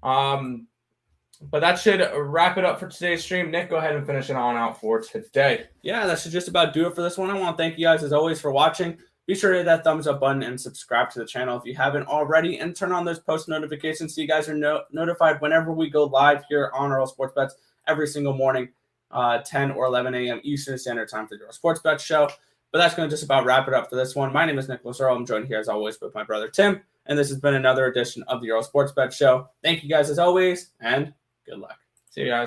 But that should wrap it up for today's stream. Nick, go ahead and finish it on out for today. Yeah, that should just about do it for this one. I want to thank you guys as always for watching. Be sure to hit that thumbs up button and subscribe to the channel if you haven't already, and turn on those post notifications so you guys are notified whenever we go live here on Earle Sports Bets every single morning, 10 or 11 a.m. Eastern Standard Time for the Earle Sports Bets show. But that's going to just about wrap it up for this one. My name is Nicholas Earle. I'm joined here as always with my brother Tim, and this has been another edition of the Earle Sports Bets show. Thank you guys as always, and good luck. See you guys.